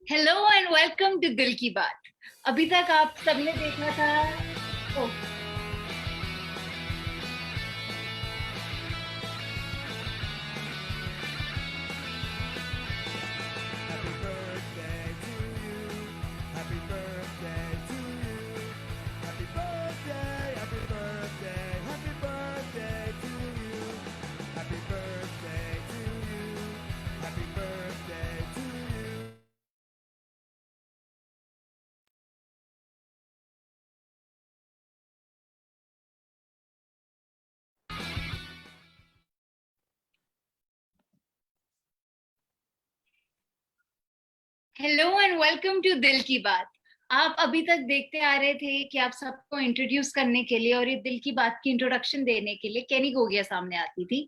Hello and welcome to दिल की बात। अभी तक आप सबने देखा था। ओ, Happy birthday to you. Happy birthday to you. Happy birthday, happy birthday, happy birthday to you. Happy birthday to you. Happy birthday to you. Hello and welcome to दिल की बात। आप अभी तक देखते आ रहे थे कि आप सबको इंट्रोड्यूस करने के लिए और ये दिल की बात की इंट्रोडक्शन देने के लिए केनी गोगिया सामने आती थी।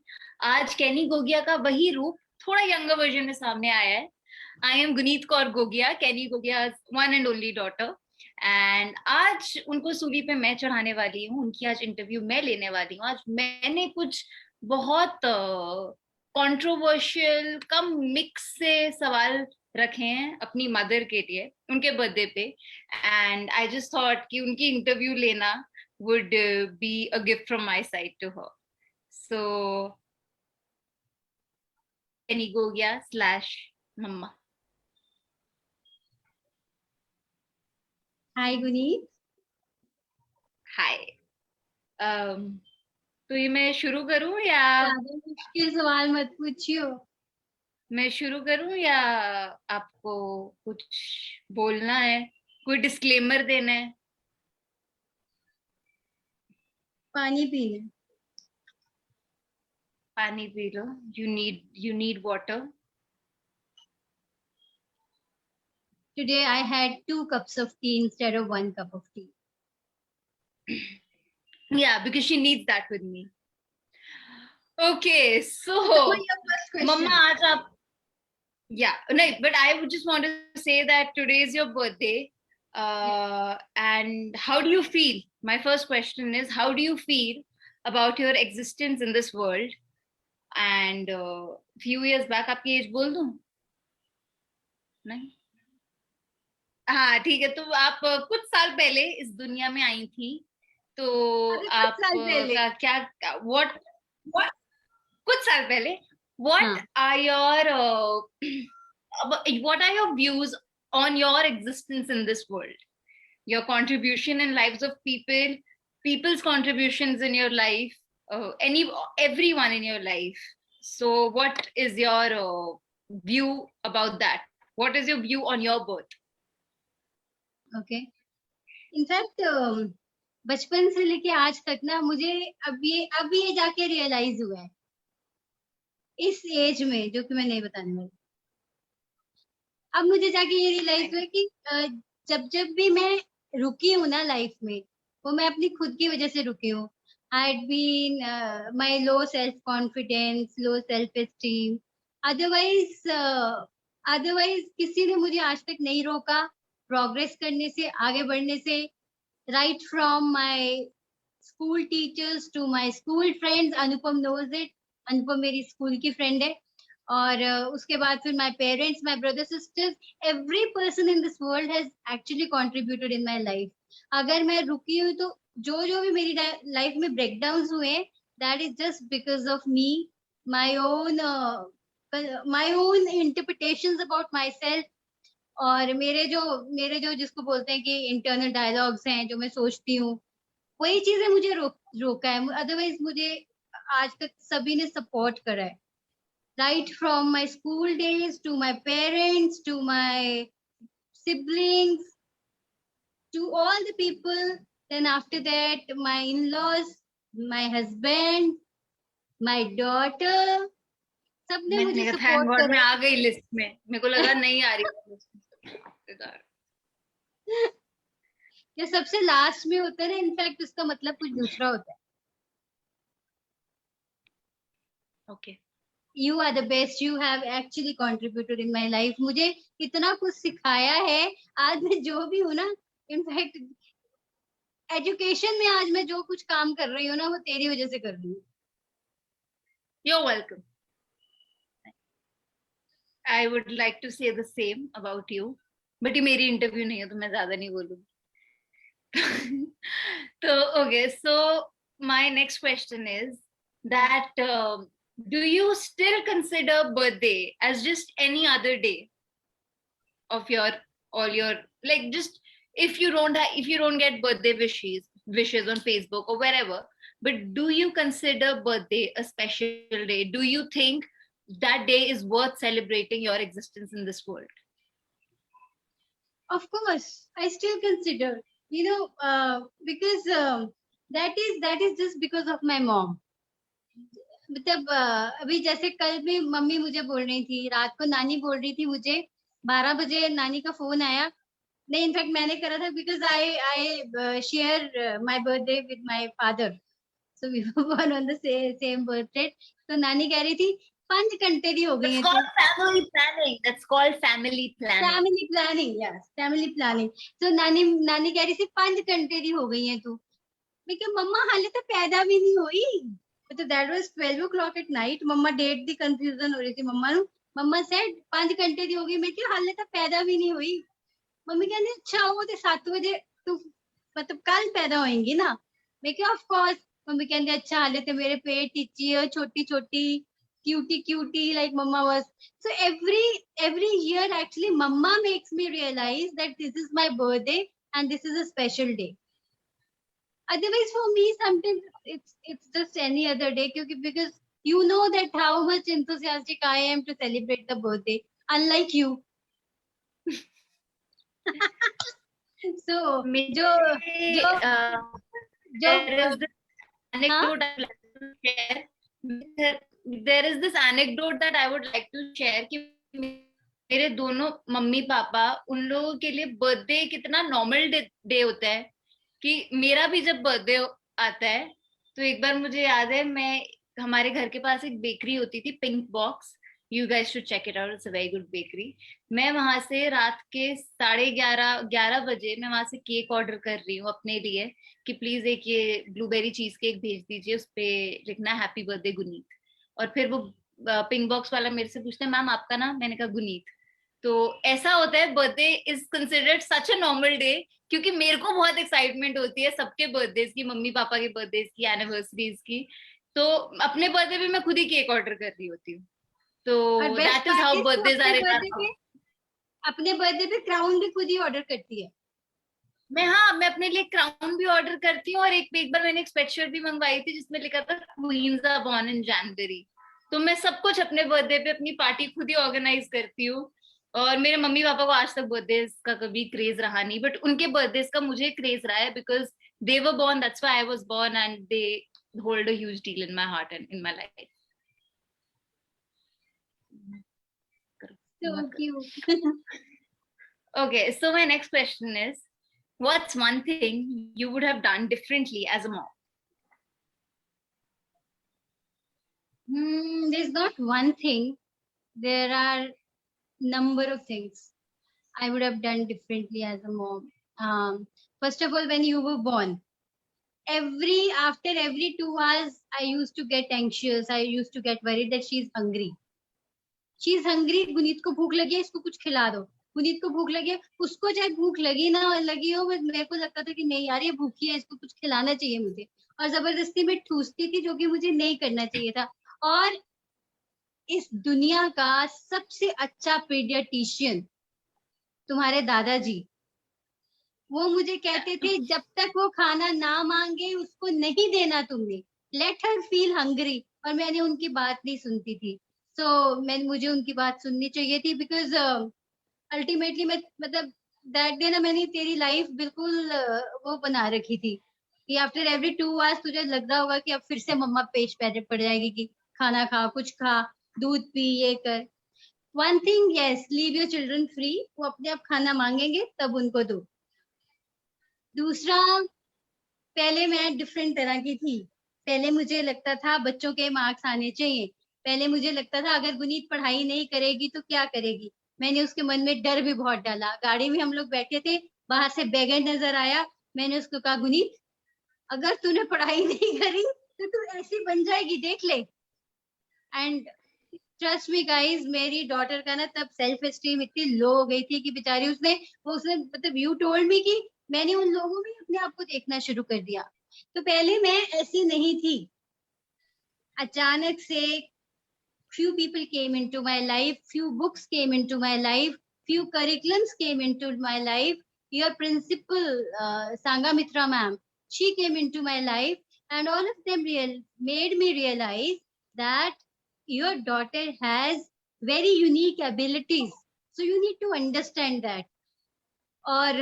आज केनी गोगिया का वही रूप थोड़ा यंगर वर्जन में सामने आया है। आई एम गुनीत कौर गोगिया, केनी Gogia one and only daughter. And आज उनको सूली पे मैं चढ़ाने वाली हूँ, उनकी आज इंटरव्यू मैं लेने वाली हूँ। आज मैंने कुछ बहुत कंट्रोवर्शियल कम मिक्स से सवाल रखे हैं अपनी मदर के लिए उनके बर्थडे पे। एंड आई जस्ट थॉट कि उनकी इंटरव्यू लेना would be a gift from my side to her. So Annie Gogia slash मम्मा। हाय गुनीत। हाय। तो ये मैं शुरू करूं या ज्यादा मुश्किल सवाल मत पूछियो। आपको कुछ बोलना है, कोई डिस्क्लेमर देना है? पानी पी ले। पानी P low. You need water. Today I had 2 cups of tea instead of 1 cup of tea. Yeah, because she needs that with me. Okay, So so your first Mama, question. आज आप, yeah, no, but I would just want to say that today is your birthday. Yeah. And how do you feel? My first question is, how do you feel about your existence in this world? And few years back, आपकी as बोल दूं? नहीं? हाँ ठीक है, तो आप कुछ साल पहले इस दुनिया में आई थी। तो अरे कुछ आप साल पहले। का क्या, व्हाट, कुछ साल पहले, what हाँ। are your what are your views on your existence in this world, your contribution in lives of people, people's contributions in your life, any everyone in your life. So what is your view about that? What is your view on your birth? Okay. In fact बचपन से लेके आज तक ना मुझे अब ये जाके रियलाइज हुआ है इस एज में जो कि मैं नहीं बताने वाली। अब मुझे जाके ये रियलाइज हुआ कि जब जब भी मैं रुकी हूँ ना लाइफ में, वो मैं अपनी खुद की वजह से रुकी हूँ। I had been my low self confidence, low self esteem. Otherwise otherwise किसी ने मुझे आज तक नहीं रोका प्रोग्रेस करने से, आगे बढ़ने से। Right from my school teachers to my school friends, Anupam knows it. Anupam मेरी स्कूल की फ्रेंड है। और उसके बाद फिर my parents, my brother sisters, every person in this world has actually contributed in my life. अगर मैं रुकी हुई तो जो जो भी मेरी लाइफ में ब्रेकडाउन्स हुए, that is just because of me, my own my own interpretations about my self. और मेरे जो जिसको बोलते हैं कि इंटरनल डायलॉग्स हैं जो मैं सोचती हूँ, वही चीजें मुझे रोका है। अदरवाइज मुझे आज तक सभी ने सपोर्ट करा है। right from my school days to my parents to my siblings to all the people. Then after that, my in-laws, my husband, my daughter, सबने मैंने मुझे कहा थैंक सपोर्ट गॉड मैं करा आ गई लिस्ट में, मेरे को लगा नहीं आ रही है। है। जो सबसे लास्ट में होता है ना, इनफैक्ट उसका मतलब कुछ दूसरा होता है। Okay. You are the best, you have actually contributed in my life. मुझे इतना कुछ सिखाया है। आज मैं जो भी हूँ ना, इनफैक्ट एजुकेशन में आज मैं जो कुछ काम कर रही हूँ ना, वो तेरी वजह से कर रही हूँ। You welcome. I would like to say the same about you, but ये मेरी इंटरव्यू नहीं है तो मैं ज्यादा नहीं बोलूंगी. So okay, so my next question is that do you still consider birthday as just any other day of your all your, like, just if you don't get birthday wishes on Facebook or wherever, but do you consider birthday a special day? Do you think that day is worth celebrating your existence in this world? Of course, I still consider, because that is just because of my mom. मतलब अभी जैसे कल भी mummy मुझे बोल रही थी, रात को नानी बोल रही थी मुझे, 12 बजे नानी का फोन आया. नहीं, इनफैक्ट मैंने करा था because I share my birthday with my father, so we were born on the same birthday. तो नानी कह रही थी 5 घंटे दी हो गई है. That's called family planning. That's called family planning. Family planning, yes, family planning. तो नानी कह रही थी 5 घंटे दी हो गई है तू. मैं क्या मम्मा हाले तो पैदा भी नहीं हुई. तो that was 12 o'clock at night. मम्मा डेट दी कंफ्यूजन हो रही थी मम्मा नु. मम्मा सेड 5 घंटे दी हो गई. मैं क्या हाले तो पैदा भी नहीं हुई. मम्मी कहती अच्छा वो तो 7 बजे तू मतलब कल पैदा होएंगी ना. मैं क्या ऑफ कोर्स. मम्मी कहती अच्छा हाले तो मेरे पेट इच्ची है, छोटी छोटी cutie like mama was. So every year actually mama makes me realize that this is my birthday and this is a special day. Otherwise for me sometimes it's just any other day because you know that how much enthusiastic I am to celebrate the birthday, unlike you. So जो there is this anecdote I'd like to share. There is this anecdote that I would like to share कि मेरे दोनों mummy papa, उन लोगों के लिए birthday कितना normal day होता है कि मेरा भी जब बर्थडे आता है तो एक बार मुझे याद है, मैं हमारे घर के पास एक बेकरी होती थी, pink box. You guys should check it out. It's a very good bakery. मैं वहां से रात के 11:30 बजे मैं वहां से केक ऑर्डर कर रही हूँ अपने लिए कि प्लीज एक ये ब्लूबेरी चीज केक भेज दीजिए, उस पे लिखना हैप्पी बर्थडे गुनीत. और फिर वो पिंक बॉक्स वाला मेरे से पूछता है मैम आपका नाम. मैंने कहा गुनीत. तो ऐसा होता है, birthday is considered such a normal day क्योंकि मेरे को बहुत एक्साइटमेंट होती है सबके बर्थडेज की, मम्मी पापा के बर्थडेज की, एनिवर्सरीज की. तो अपने बर्थडे पे मैं खुद ही केक ऑर्डर कर रही होती हूँ. तो that is how birthdays are in our house. अपने बर्थडे पे क्राउन भी खुद ही ऑर्डर करती है. मैं अपने लिए क्राउन भी ऑर्डर करती हूँ और एक बार मैंने एक स्वेटशर्ट भी मंगवाई थी जिसमें लिखा था क्वींस आर बोर्न इन जनवरी. तो मैं सब कुछ अपने बर्थडे पे अपनी पार्टी खुद ही ऑर्गेनाइज करती हूँ. और मेरे मम्मी पापा को आज तक बर्थडे का कभी क्रेज रहा नहीं, बट उनके बर्थडे का मुझे क्रेज रहा है because they were born, that's why I was born and they hold a huge deal in my heart and in my life. So cute. Okay, so my next question is, what's one thing you would have done differently as a mom? There's not one thing. There are number of things I would have done differently as a mom. First of all, when you were born, after every 2 hours, I used to get anxious. I used to get worried that she's hungry. She's hungry. Guneet को भूख लगी है, इसको कुछ खिला दो. गुनीत को भूख लगी है, उसको चाहे भूख लगी ना लगी हो, मेरे को लगता था कि नहीं यार ये भूखी है, इसको कुछ खिलाना चाहिए मुझे. और जबरदस्ती में ठूसती थी, जो कि मुझे नहीं करना चाहिए था. और इस दुनिया का सबसे अच्छा पीडियाट्रिशियन तुम्हारे दादाजी, वो मुझे कहते थे जब तक वो खाना ना मांगे उसको नहीं देना तुमने. Let her feel hungry. और मैंने उनकी बात नहीं सुनती थी. मुझे उनकी बात सुननी चाहिए थी बिकॉज अल्टीमेटली मैं मतलब दैट डे ना मैंने तेरी लाइफ बिल्कुल वो बना रखी थी कि आफ्टर एवरी 2 आवर्स तुझे लग रहा होगा कि अब फिर से मम्मा पेश पड़ जाएगी कि खाना खा, कुछ खा, दूध पी, ये कर. One thing, yes, leave your children free. वो अपने आप खाना मांगेंगे तब उनको दो. दूसरा, पहले मैं डिफरेंट तरह की थी. पहले मुझे लगता था बच्चों के मार्क्स आने चाहिए. पहले मुझे लगता था अगर गुनीत पढ़ाई नहीं करेगी तो क्या करेगी. मैंने उसके मन में डर भी बहुत डाला. गाड़ी में हम लोग बैठे थे, बाहर से बैगन नजर आया. मैंने उसको कहा गुनीत अगर तूने पढ़ाई नहीं करी तो तू ऐसी बन जाएगी, देख ले. एंड ट्रस्ट मी गाइस, मेरी डॉटर का ना तब सेल्फ एस्टीम इतनी लो हो गई थी कि बेचारी उसने मतलब यू टोल्ड मी कि मैंने उन लोगों में अपने आप को देखना शुरू कर दिया। तो पहले मैं ऐसी नहीं थी, अचानक से few people came into my life, few books came into my life, few curriculums came into my life. Your principal, Sangamitra ma'am, she came into my life, and all of them made me realize that your daughter has very unique abilities. So you need to understand that. और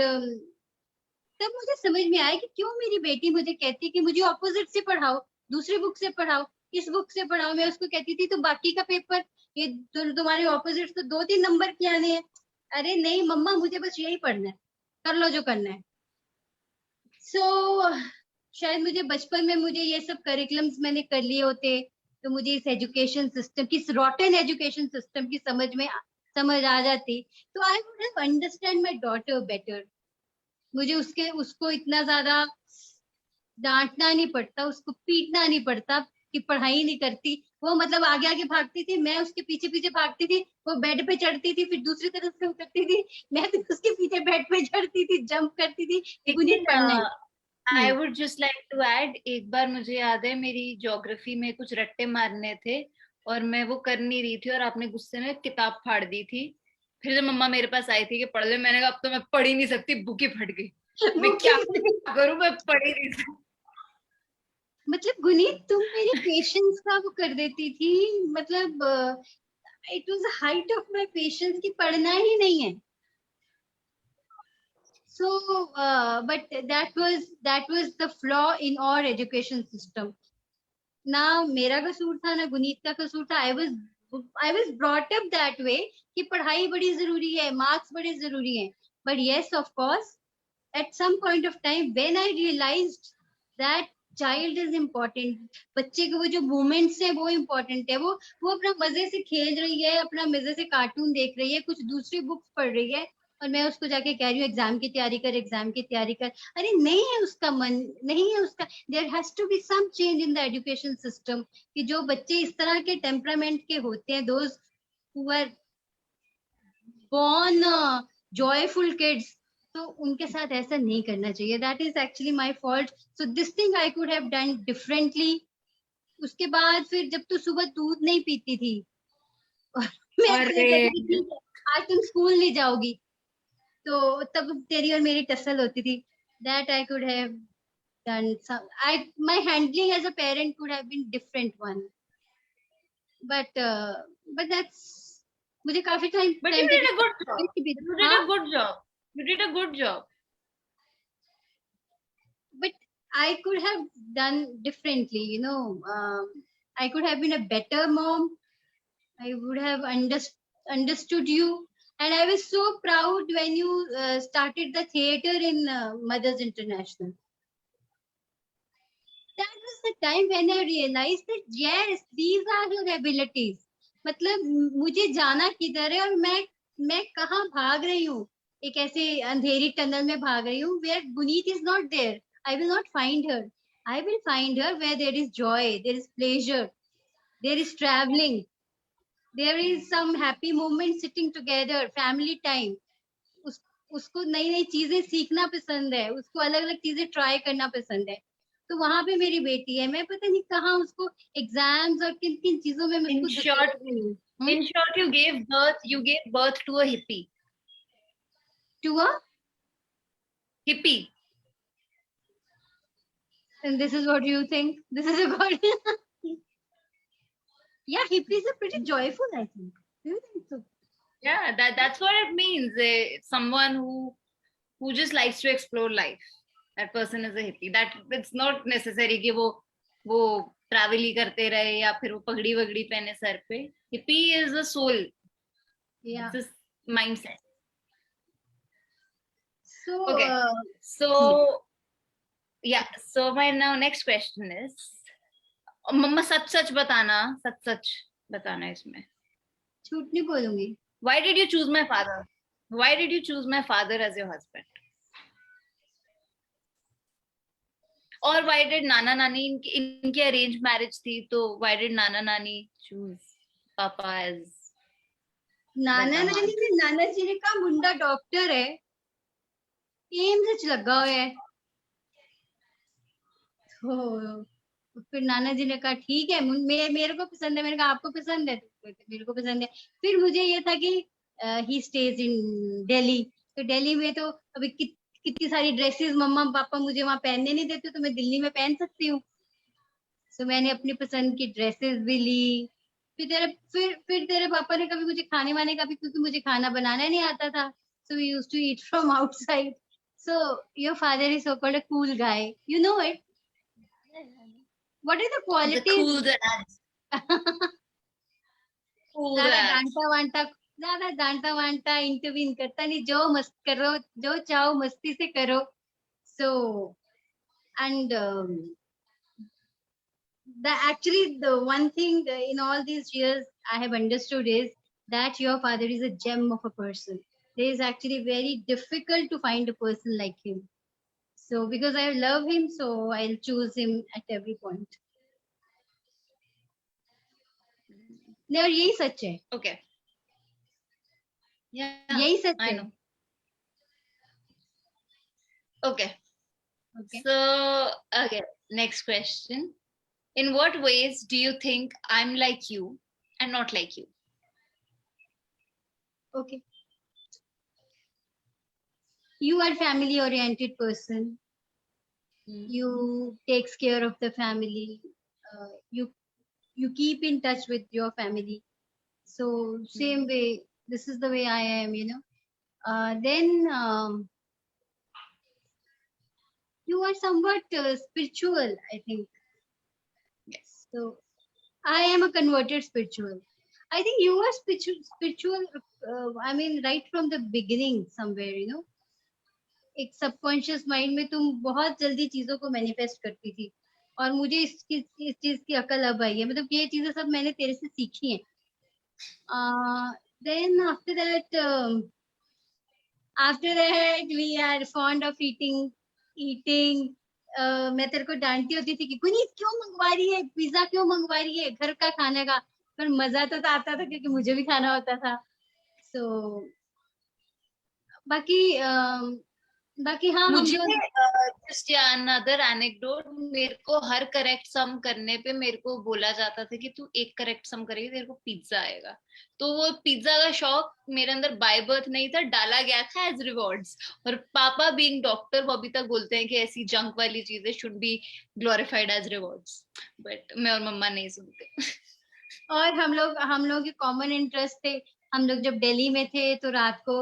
तब मुझे समझ में आया कि क्यों मेरी बेटी मुझे कहती है कि मुझे ऑपोजिट से पढ़ाओ, दूसरी बुक से पढ़ाओ, इस बुक से पढ़ाओ। मैं उसको कहती थी तो बाकी का पेपर ये तुम्हारे ऑपोजिट तो 2-3 नंबर के आने हैं। अरे नहीं मम्मा, मुझे बस यही पढ़ना है, कर लो जो करना है। शायद मुझे बचपन में मुझे ये सब करिकुलम्स मैंने कर लिए होते तो मुझे इस एजुकेशन सिस्टम की, रॉटन एजुकेशन सिस्टम की समझ आ जाती, तो I would have understand my daughter better. मुझे उसको इतना ज्यादा डांटना नहीं पड़ता, उसको पीटना नहीं पड़ता कि पढ़ाई नहीं करती। वो मतलब आगे आगे भागती थी, मैं उसके पीछे पीछे भागती थी। वो बेड पे चढ़ती थी, फिर दूसरी तरफ से उतरती थी, मैं तो उसके पीछे बेड पे चढ़ती थी, जंप करती थी कि मुझे पढ़ना है। I would just like to add, एक बार मुझे याद है मेरी ज्योग्राफी में कुछ रट्टे मारने थे और मैं वो कर नहीं रही थी और आपने गुस्से में किताब फाड़ दी थी। फिर जब मम्मा मेरे पास आई थी कि पढ़ ले, मैंने कहा अब तो मैं पढ़ ही नहीं सकती, बुक ही फट गई, मैं क्या करूं, मैं पढ़ ही नहीं सकती। मतलब गुनीत, तुम मेरी पेशेंस का वो कर देती थी, मतलब it was height of my patience कि पढ़ना ही नहीं है। So, but that was the flaw in our education system. ना मेरा कसूर था ना गुनीत का कसूर था। I was brought up that way कि पढ़ाई बड़ी जरूरी है, मार्क्स बड़े जरूरी हैं। But yes, of course, at some point of time when I realized that child is important, बच्चे के वो जो मोमेंट्स है वो इम्पोर्टेंट है। वो अपना मजे से खेल रही है, अपना मजे से कार्टून देख रही है, कुछ दूसरी बुक्स पढ़ रही है, और मैं उसको जाके कह रही हूँ एग्जाम की तैयारी कर, एग्जाम की तैयारी कर। अरे नहीं है उसका मन, नहीं है उसका। There has to be some change in the education system कि जो बच्चे इस तरह के टेम्परामेंट के होते हैं, those who are born joyful kids, तो उनके साथ ऐसा नहीं करना चाहिए। That is actually my fault. So this thing I could have done differently. उसके बाद फिर जब तू सुबह दूध नहीं पीती थी और मैं तुझे कहती थी ठीक है आज तुम स्कूल नहीं जाओगी, तो तब तेरी और मेरी टसल होती थी। That I could have done some, I my handling as a parent could have been different one, but that's मुझे काफी टाइम But you पे did a good job. You did हाँ, a good job. You did a good job. but I could have done differently, I could have been a better mom. I would have understood you, and I was so proud when you started the theater in Mothers International. That was the time when I realized that yes, these are your abilities. मतलब मुझे जाना किधर है और मैं कहाँ भाग रही हूँ, एक ऐसे अंधेरी टनल में भाग रही हूँ where Guneet is not there. I will not find her. I will find her where there is joy, there is pleasure, there is traveling, there is some happy moment sitting together, family time. उसको नई नई चीजें सीखना पसंद है, उसको अलग अलग चीजें ट्राई करना पसंद है। तो वहां पे मेरी बेटी है, मैं पता नहीं कहाँ उसको एग्जाम्स और किन किन चीजों में मैं In उसको short, हूँ। in short, you gave birth to a hippie. To a Hippie. and this is what you think, this is a good yeah, hippies are pretty joyful, I think. Do you think so? Yeah, that's what it means. Someone who just likes to explore life. That person is a hippie. That it's not necessary कि वो travel ही करते रहे या फिर वो पगड़ी वगड़ी पहने sir पे. Hippie is a soul. Yeah. It's a mindset. So Okay. So yeah. So my now next question is, मम्मा सच बताना इसमें. झूठ नहीं बोलूंगी। Why did you choose my father? Why did you choose my father as your husband? और why did नाना नानी, इनकी arrange marriage थी, तो why did नाना नानी choose Papa as नाना दामाद? नानी में नाना जी ने कहा मुंडा डॉक्टर है, एम्स च लगा हुआ है। तो फिर नाना जी ने कहा ठीक है, मेरे को पसंद है। मैंने कहा आपको पसंद है? तो मेरे को पसंद है। फिर मुझे ये था कि ही स्टेज इन दिल्ली, तो दिल्ली में तो अभी कितनी सारी ड्रेसेस मम्मा पापा मुझे वहां पहनने नहीं देते, तो मैं दिल्ली में पहन सकती हूँ। तो मैंने अपनी पसंद की ड्रेसेस भी ली। फिर तेरे पापा ने कभी मुझे खाने वाने का भी, क्योंकि मुझे खाना बनाना नहीं आता था, so we used to eat from outside. So your father is so called a cool guy, you know it. What are the The qualities? cool dads. Cool ज्यादा dads. डांटा वांटा इंटरवीन करता नहीं, जो मस्त करो, जो चाहो मस्ती से करो। So and the one thing in all these years I have understood is that your father is a gem of a person. It is actually very difficult to find a person like him. So because I love him, so I'll choose him at every point. नहीं, और यही सच है, Okay. Yeah, यही सच I है। know. Okay. Okay. So, okay, next question. In what ways do you think I'm like you and not like you? Okay. You are family oriented person. You takes care of the family. You keep in touch with your family. So same way, this is the way I am, you know. Then you are somewhat spiritual, I think. Yes. So I am a converted spiritual. I think you are spiritual. I mean, right from the beginning, somewhere, you know. एक subconscious mind में तुम बहुत जल्दी चीजों को manifest करती थी, और मुझे इस चीज की अकल अब आई है। मतलब ये चीजें सब मैंने तेरे से सीखी हैं। Then after that we are fond of eating. मैं तेरे को डांटती होती थी कि पुनीत क्यों मंगवा रही है, पिज्जा क्यों मंगवा रही है, घर का खाने का। पर मजा तो आता था क्योंकि मुझे भी खाना होता था। सो बाकी बाकी हाँ, हम मुझे जो जस्ट अनदर एनेक्डोट, मेरे को हर करेक्ट सम करने पे मेरे को बोला जाता था कि तू एक करेक्ट सम करेगी तेरे को पिज्जा आएगा। तो वो पिज्जा का शौक मेरे अंदर बाय बर्थ नहीं था, डाला गया था एज रिवॉर्ड्स। और पापा बीइंग डॉक्टर वो अभी तक बोलते हैं कि ऐसी जंक वाली चीजें should be glorified as rewards, but मैं और मम्मा नहीं सुनते। और हम लोग के कॉमन इंटरेस्ट थे। हम लोग जब दिल्ली में थे तो रात को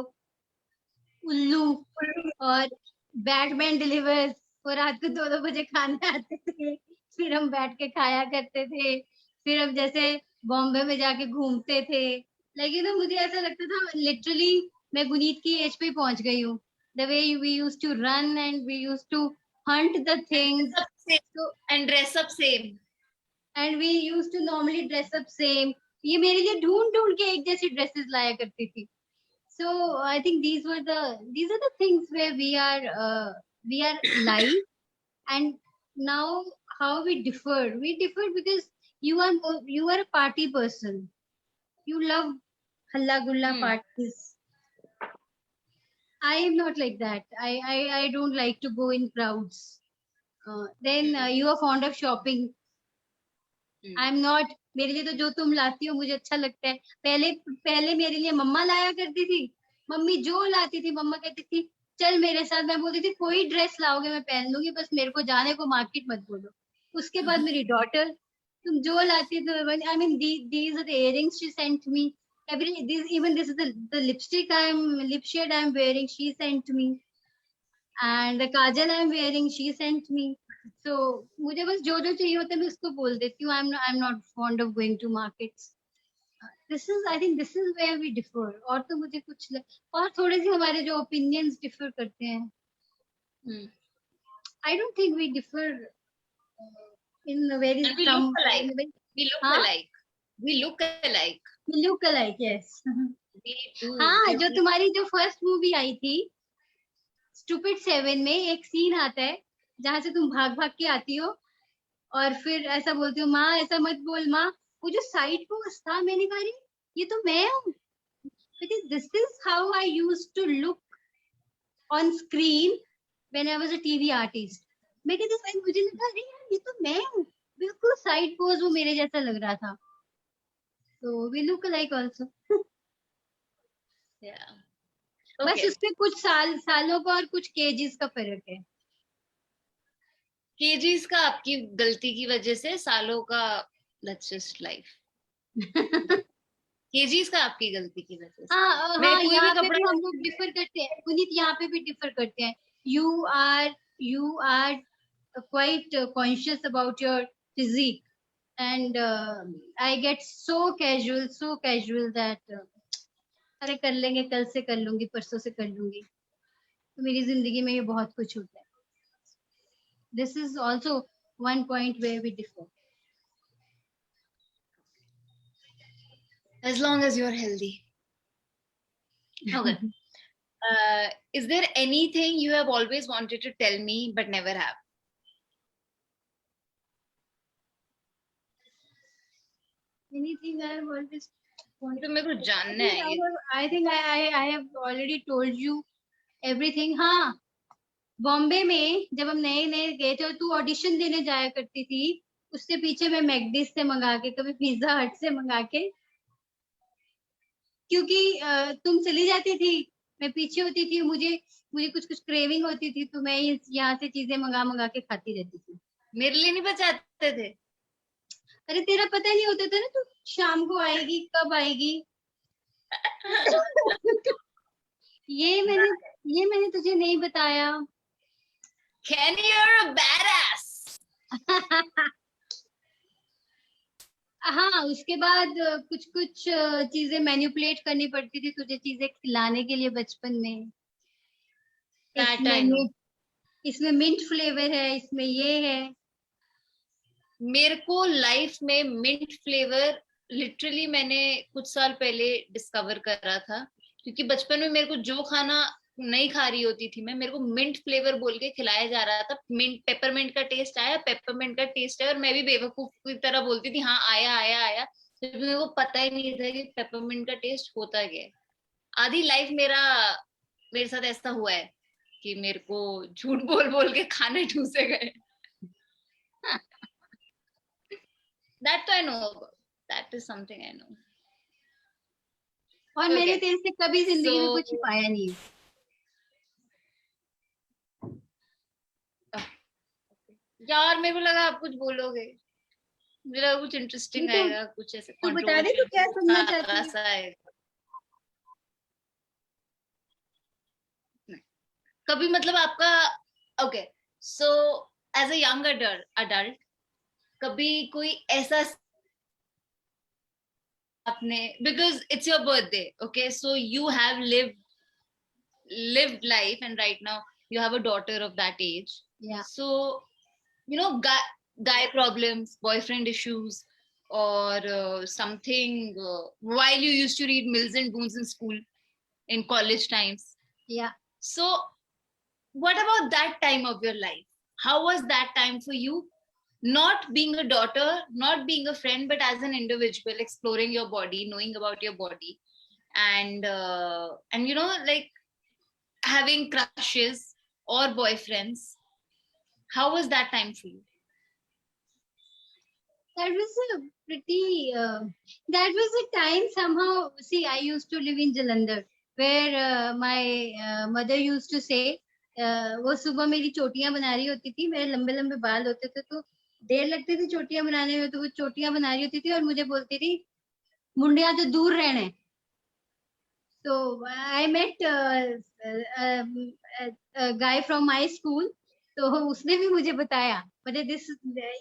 उल्लू और बैटमैन डिलीवर्स, वो रात को 2-2 बजे खाने आते थे, फिर हम बैठ के खाया करते थे। फिर हम जैसे बॉम्बे में जाके घूमते थे। लेकिन तो मुझे ऐसा लगता था लिटरली मैं गुनीत की एज पे पहुंच गई हूँ। The way we used to run and we used to hunt the things. And dress up same. And we used to normally dress up same. ये मेरे लिए ढूंढ ढूंढ के एक जैसी ड्रेसेस लाया करती थी। So I think these are the things where we are live. And now how we differ because you are a party person. You love halla gulla parties. I am not like that. I don't like to go in crowds. Then you are fond of shopping. I am not. मेरे लिए तो जो तुम लाती हो मुझे अच्छा लगता है। पहले मेरे लिए मम्मा लाया करती थी। मम्मी जो लाती थी मम्मा कहती थी चल मेरे साथ। मैं बोलती थी कोई ड्रेस लाओगे मैं पहन लूंगी, बस मेरे को जाने को मार्केट मत बोलो। उसके बाद मेरी डॉटर तुम जो लाती तो I mean these are the earrings she sent me. this is the lipstick lip shade I am wearing, she sent me. And the kajal I am wearing, she sent me. So मुझे बस जो जो चाहिए होता है मैं उसको बोल देती हूँ। I'm not fond of going to markets. I think this is where we differ. और तो मुझे और थोड़े से हमारे जो opinions differ करते हैं। I don't think we differ in a very And we look alike. We look हाँ? alike. We look alike. We look alike, yes. We do. हाँ, जो तुम्हारी जो फर्स्ट मूवी आई थी स्टूपिड 7 में एक सीन आता है जहां से तुम भाग भाग के आती हो और फिर ऐसा बोलती हो माँ ऐसा मत बोल माँ, वो जो साइड पोज था, मैंने कहा अरे ये तो मैं हूँ, this is how I used to look on screen when I was a TV artist. मैं कहती भाई, मुझे लगा अरे यार ये तो मैं हूँ, बिल्कुल साइड पोज वो मेरे जैसा लग रहा था। तो we look like also. Yeah. बस Okay. उसमें कुछ सालों का और कुछ केजीज का फर्क है। केजीज का आपकी गलती की वजह से, सालों का that's just life. केजीज का आपकी गलती की वजह से। हाँ मैं हाँ, कोई भी यहाँ पे कपड़ा, भी हम लोग डिफर करते हैं पुनीत, यहाँ पे भी डिफर करते हैं। You are quite conscious about your physique, and I get so casual that अरे कर लेंगे, कल से कर लूंगी, परसों से कर लूंगी। तो मेरी जिंदगी में ये बहुत कुछ होता है। This is also one point where we differ. as long as you're healthy. Okay. Is there anything you have always wanted to tell me but never have? Anything I have always wanted. तो मेरे को जानना है ये। I think I have already told you everything. हाँ, बॉम्बे में जब हम नए नए गए थे और तू ऑडिशन देने जाया करती थी, उससे पीछे मैं मैकडीज से मंगा के, कभी पिज्जा हट से मंगा के, क्योंकि तुम चली जाती थी, मैं पीछे होती थी, मुझे मुझे कुछ कुछ क्रेविंग होती थी, तो मैं यहाँ से चीजें मंगा मंगा के खाती रहती थी। मेरे लिए नहीं बचाते थे? अरे तेरा पता नहीं होता था ना, तू शाम को आएगी, कब आएगी। ये मैंने तुझे नहीं बताया। Kenny, you're a badass. हाँ, उसके बाद कुछ कुछ चीजें मैनिपुलेट करनी पड़ती थी तुझे, चीजें खिलाने के लिए बचपन में। That I know. इसमें मिंट फ्लेवर है, इसमें ये है। मेरे को लाइफ में मिंट फ्लेवर लिटरली मैंने कुछ साल पहले डिस्कवर करा था, क्योंकि बचपन में मेरे को जो खाना नहीं खा रही होती थी मैं, मेरे को मिंट फ्लेवर बोल के खिलाया जा रहा था। मिंट, पेपरमिंट का टेस्ट आया, पेपरमिंट का टेस्ट है, और मैं भी बेवकूफ की तरह बोलती थी हाँ आया आया आया। तो मेरे को पता ही नहीं था कि पेपरमिंट का टेस्ट होता क्या है। आधी लाइफ मेरे साथ ऐसा हुआ है कि मेरे को झूठ बोल बोल के खाने ठूसे गए। That I know about. That is something I know. और मैंने तेरे से कभी जिंदगी में कुछ छिपाया नहीं है। यार मेरे को लगा आप कुछ बोलोगे, मुझे लगा कुछ इंटरेस्टिंग आएगा, कुछ ऐसे तो बता दे, तू क्या सुनना चाहती है? कभी मतलब आपका, okay, so as a young adult कभी कोई ऐसा आपने, because it's your birthday, okay, so you have lived life, and right now you have a daughter of that age. Yeah. So you know, guy problems, boyfriend issues, or something, while you used to read Mills and Boons in school in college times. Yeah. So what about that time of your life? How was that time for you, not being a daughter, not being a friend, but as an individual exploring your body, knowing about your body, and you know, like having crushes or boyfriends? How was that time for you? That was a pretty that was a time somehow. See, I used to live in Jalandhar, where my mother used to say, वो सुबह मेरी चोटियां बना रही होती थी, मेरे लंबे लंबे बाल होते थे, तो देर लगती थी चोटियां बनाने में, तो वो चोटियां बना रही होती थी और मुझे बोलती थी मुंडिया तो दूर रहने। तो I met guy from my school, तो उसने भी मुझे बताया, मतलब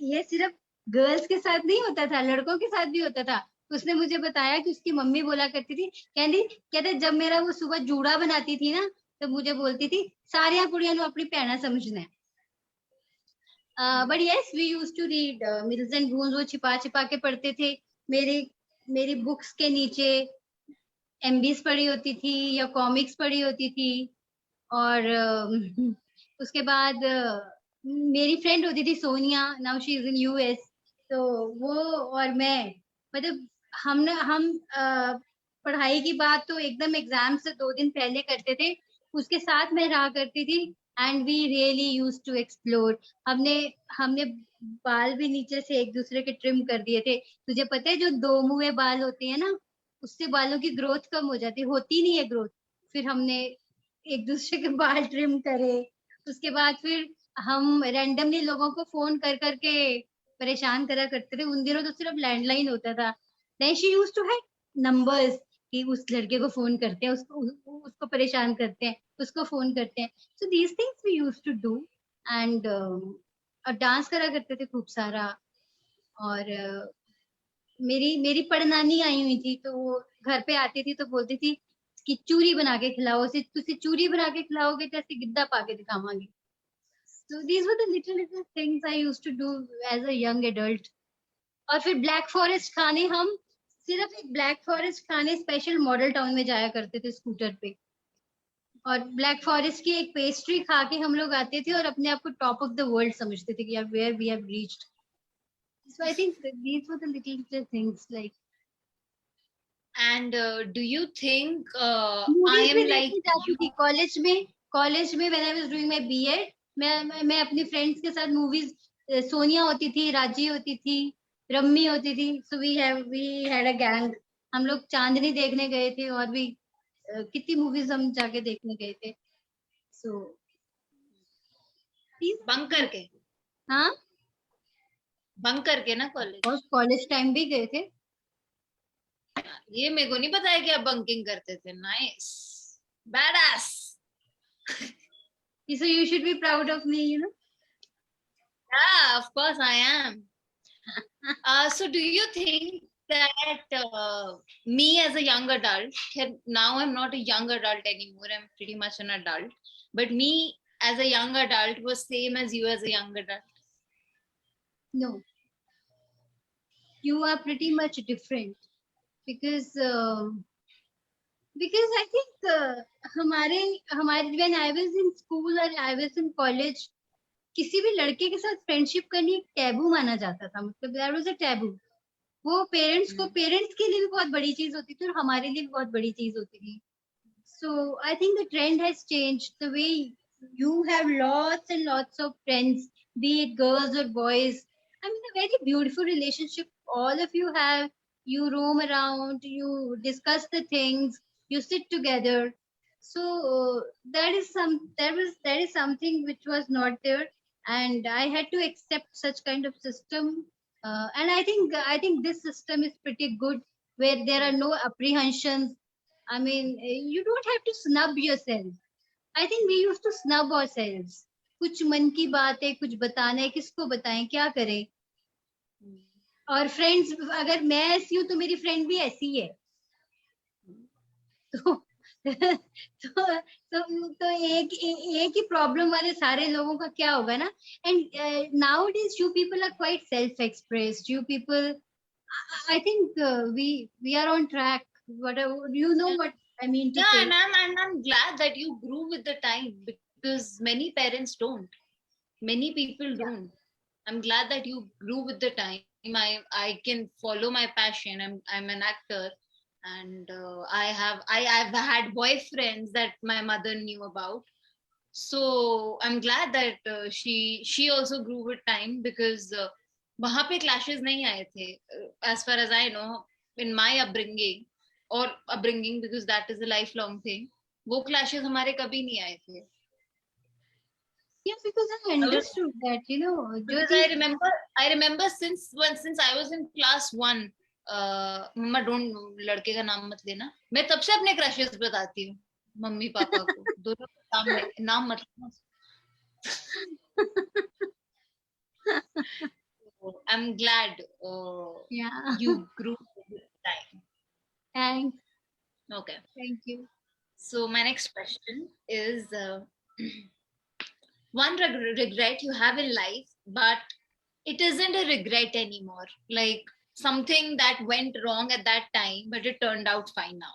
ये सिर्फ गर्ल्स के साथ नहीं होता था, लड़कों के साथ भी होता था। उसने मुझे बताया कि उसकी मम्मी बोला करती थी, कहते जब मेरा वो सुबह जूड़ा बनाती थी ना, तो मुझे बोलती थी सारिया कुड़ियां नु अपनी भैना समझना है। But yes, we used to read Mills and Boons, वो छिपा छिपा के पढ़ते थे। मेरी बुक्स के नीचे एमबीज पढ़ी होती थी या कॉमिक्स पढ़ी होती थी। और उसके बाद मेरी फ्रेंड होती थी Sonia, now she is in US, तो वो और मैं मतलब हम पढ़ाई की बात तो एकदम एग्जाम से 2 दिन पहले करते थे, उसके साथ मैं रहा करती थी। And we really use to explore. हमने हमने बाल भी नीचे से एक दूसरे के ट्रिम कर दिए थे। तुझे पता है जो 2 मुंहे बाल होते हैं ना, उससे बालों की ग्रोथ कम हो जाती, होती नहीं है ग्रोथ। फिर हमने एक दूसरे के बाल ट्रिम करे। उसके बाद फिर हम रैंडमली लोगों को फोन कर करके परेशान करा करते थे। उन दिनों तो सिर्फ लैंडलाइन होता था। Then she used to have numbers कि उस लड़के को फोन करते हैं, उसको परेशान करते हैं, उसको फोन करते हैं। So these things we used to do. And और डांस करा करते थे खूब सारा। और मेरी मेरी पड़नानी आई हुई थी, तो वो घर पे आती थी तो बोलती थी कि चूरी बना के खिलाओ, तुझे चूरी बना के खिलाओगे तो ऐसे गिद्दा पा के दिखावांगी। So these were the little things I used to do as a young adult. और फिर ब्लैक फॉरेस्ट खाने, हम सिर्फ एक ब्लैक फॉरेस्ट खाने स्पेशल मॉडल टाउन में जाया करते थे स्कूटर पे। और ब्लैक फॉरेस्ट की एक पेस्ट्री खा के हम लोग आते थे और अपने आप को टॉप ऑफ द वर्ल्ड समझते थे कि यार where we have reached. So I think these were the little things like And do you think I movies भी am like देखने जाती you? थी कॉलेज में when I was doing my BEd. मैं अपनी फ्रेंड्स के साथ मूवीज, सोनिया होती थी, राजी होती थी, रम्मी होती थी। So we had a gang. हम लोग चांदनी देखने गए थे और भी कितनी मूवीज हम जाके देखने गए थे। सो बंक करके, हाँ, बंक करके ना और कॉलेज। कॉलेज टाइम भी गए थे। ये मेरे को नहीं पता है कि आप बंकिंग करते थे। Nice, badass. So you should be proud of me, you know. Yeah, of course I am. So do you think that me as a young adult, now I'm not a young adult anymore, I'm pretty much an adult, but me as a young adult was same as you as a young adult? No, you are pretty much different because because I think हमारे हमारे when I was in school और I was in college, किसी भी लड़के के साथ friendship करनी एक टैबू माना जाता था। मतलब देयर वाज अ टैबू। वो पेरेंट्स के लिए भी बहुत बड़ी चीज होती थी और हमारे लिए भी बहुत बड़ी चीज होती थी। So I think the trend has changed. The way you have lots and lots of friends, be it girls or boys. I mean, a very beautiful relationship all of you have. You roam around, you discuss the things, you sit together. So that is something which was not there, and I had to accept such kind of system. And I think this system is pretty good, where there are no apprehensions. I mean, you don't have to snub yourself. I think we used to snub ourselves. कुछ मन की बात है, कुछ बताना है, किसको बताएं, क्या करें। और फ्रेंड्स, अगर मैं ऐसी हूँ तो मेरी फ्रेंड भी ऐसी है। तो तो एक ही प्रॉब्लम वाले सारे लोगों का क्या होगा ना। And now it is you people are quite self expressed. You people, I think we are on track. Whatever, you know what I mean to Yeah, say. and I'm glad that you grew with the time, because many parents don't. Many people Yeah. don't. I'm glad that you grew with the time. I can follow my passion. I'm an actor, and I've had boyfriends that my mother knew about. So I'm glad that she also grew with time, because वहां पे clashes नहीं आए थे, as far as I know, in my upbringing, because that is a lifelong thing. वो clashes हमारे कभी नहीं आए थे. Yeah, because I I was understood that, you know, Because I remember since I was in class 1. मम्मा don't, लड़के का नाम मत लेना, मैं तब से अपने क्रशेस बताती हूँ मम्मी पापा को, दोनों के सामने, नाम मत लेना. So, I'm glad yeah. you grew with time. Thanks. Okay, Thank you. so my next question is one regret you have in life, but it isn't a regret anymore, like something that went wrong at that time but it turned out fine now.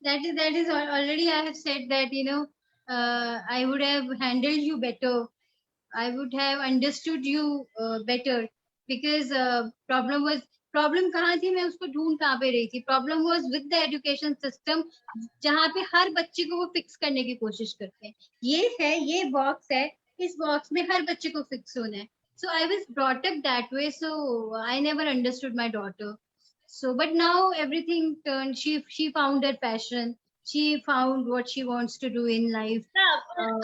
That is already I have said that, you know, I would have handled you better. I would have understood you better. because problem कहाँ थी, मैं उसको ढूंढ कहाँ पे रही थी. Problem was with the education system, जहाँ पे हर बच्चे को वो फिक्स करने की कोशिश करते हैं. ये बॉक्स है, इस बॉक्स में हर बच्चे को फिक्स होना है. So I was brought up that way, so I never understood my daughter. So but now everything turned. She found her passion. She found what she wants to do in life.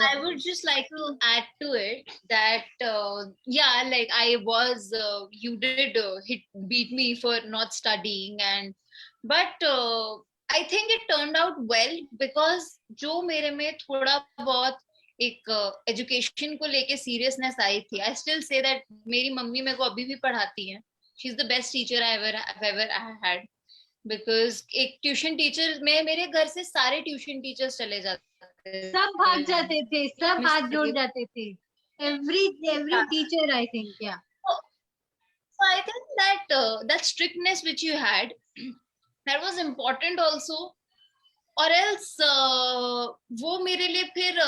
I would just like to add to it that yeah, like I was you did beat me for not studying, and but I think it turned out well because जो मेरे में थोड़ा बहुत एक education को लेके seriousness आई थी. I still say that मेरी मम्मी मेरे को अभी भी पढ़ाती है. She is the best teacher I ever had, because एक ट्यूशन टीचर में मेरे घर से सारे ट्यूशन टीचर्स चले जाते, सब भाग जाते थे, सब हाथ जोड़ जाते थे. Every teacher, I think, yeah. So I think that that strictness which you had, that was important also. और else वो मेरे लिए फिर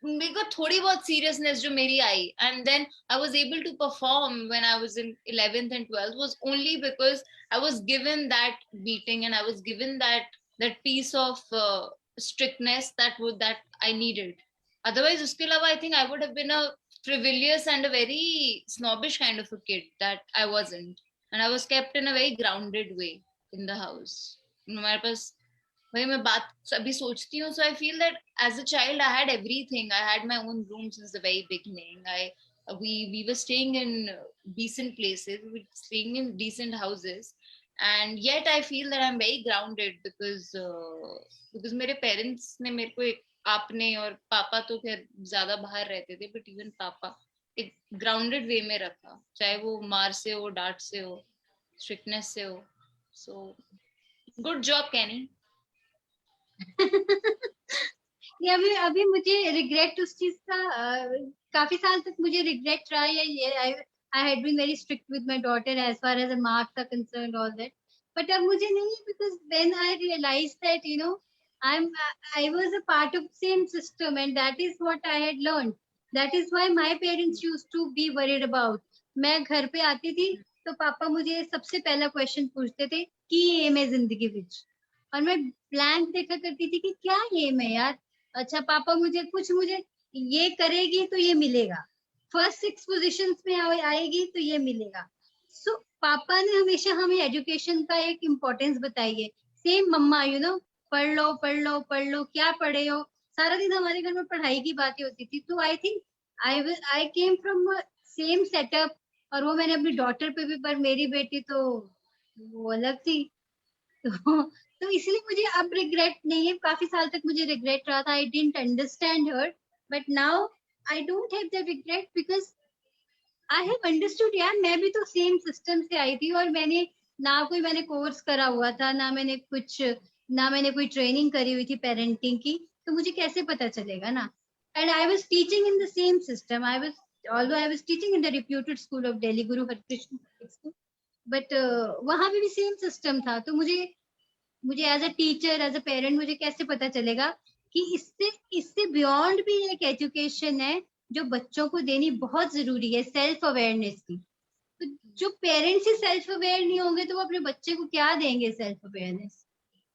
मेरे को थोड़ी बहुत सीरियसनेस जो मेरी आई, and then I was able to perform when I was in 11th and 12th was only because I was given that beating and I was given that piece of strictness that I needed. Otherwise उसके अलावा I think I would have been a frivolous and a very snobbish kind of a kid that I wasn't, and I was kept in a very grounded way in the house. हमारे पास वही मैं बात अभी सोचती हूँ. So I feel that as a child I had everything. I had my own room since the very beginning. We were staying in decent places, we were staying in decent houses, and yet I feel that I'm very grounded because मेरे parents ने मेरे को एक, आपने और पापा तो खैर ज्यादा बाहर रहते थे, but even पापा एक grounded way में रखा, चाहे वो मार से हो, डांट से हो, strictness से हो. So good job Kenny. ये अभी मुझे रिग्रेट उस चीज का काफी साल तक मुझे रिग्रेट रहा है. ये I had been very strict with my daughter as far as the marks are concerned, all that. But अब मुझे नहीं, because when I realized that I was a part of same system, and that is what I had learned. That is why my parents used to be worried about. मैं घर पे आती थी तो पापा मुझे सबसे पहला क्वेश्चन पूछते थे कि एम है जिंदगी विच, और मैं ब्लैंक देखा करती थी कि क्या एम है यार. अच्छा पापा मुझे ये करेगी तो ये मिलेगा, फर्स्ट 6 पोजीशंस में आएगी तो ये मिलेगा. सो पापा ने हमेशा हमें एजुकेशन का एक इम्पोर्टेंस बताई है. सेम मम्मा पढ़ लो, क्या पढ़े हो, सारा दिन हमारे घर में पढ़ाई की बातें होती थी. तो I think I came from same setup, और वो मैंने अपनी डॉटर पे भी, पर मेरी बेटी तो वो अलग थी. तो इसलिए मुझे अब रिग्रेट नहीं है. काफी साल तक मुझे रिग्रेट रहा था. I didn't understand her, but now I don't have that regret because I have understood. यार मैं भी तो सेम सिस्टम से आई थी, और मैंने कोर्स करा हुआ था, ना मैंने कोई ट्रेनिंग करी हुई थी पेरेंटिंग की, तो मुझे कैसे पता चलेगा ना. And I was teaching in the same system. although I was teaching in the reputed school of Delhi, Guru Harkrishna School, but वहां पे भी सेम सिस्टम था. तो मुझे as a teacher, as a parent, मुझे कैसे पता चलेगा कि इससे बियॉन्ड भी एक एजुकेशन है जो बच्चों को देनी बहुत जरूरी है, सेल्फ अवेयरनेस की. तो जो पेरेंट्स ही सेल्फ अवेयर नहीं होंगे तो वो अपने बच्चे को क्या देंगे self awareness.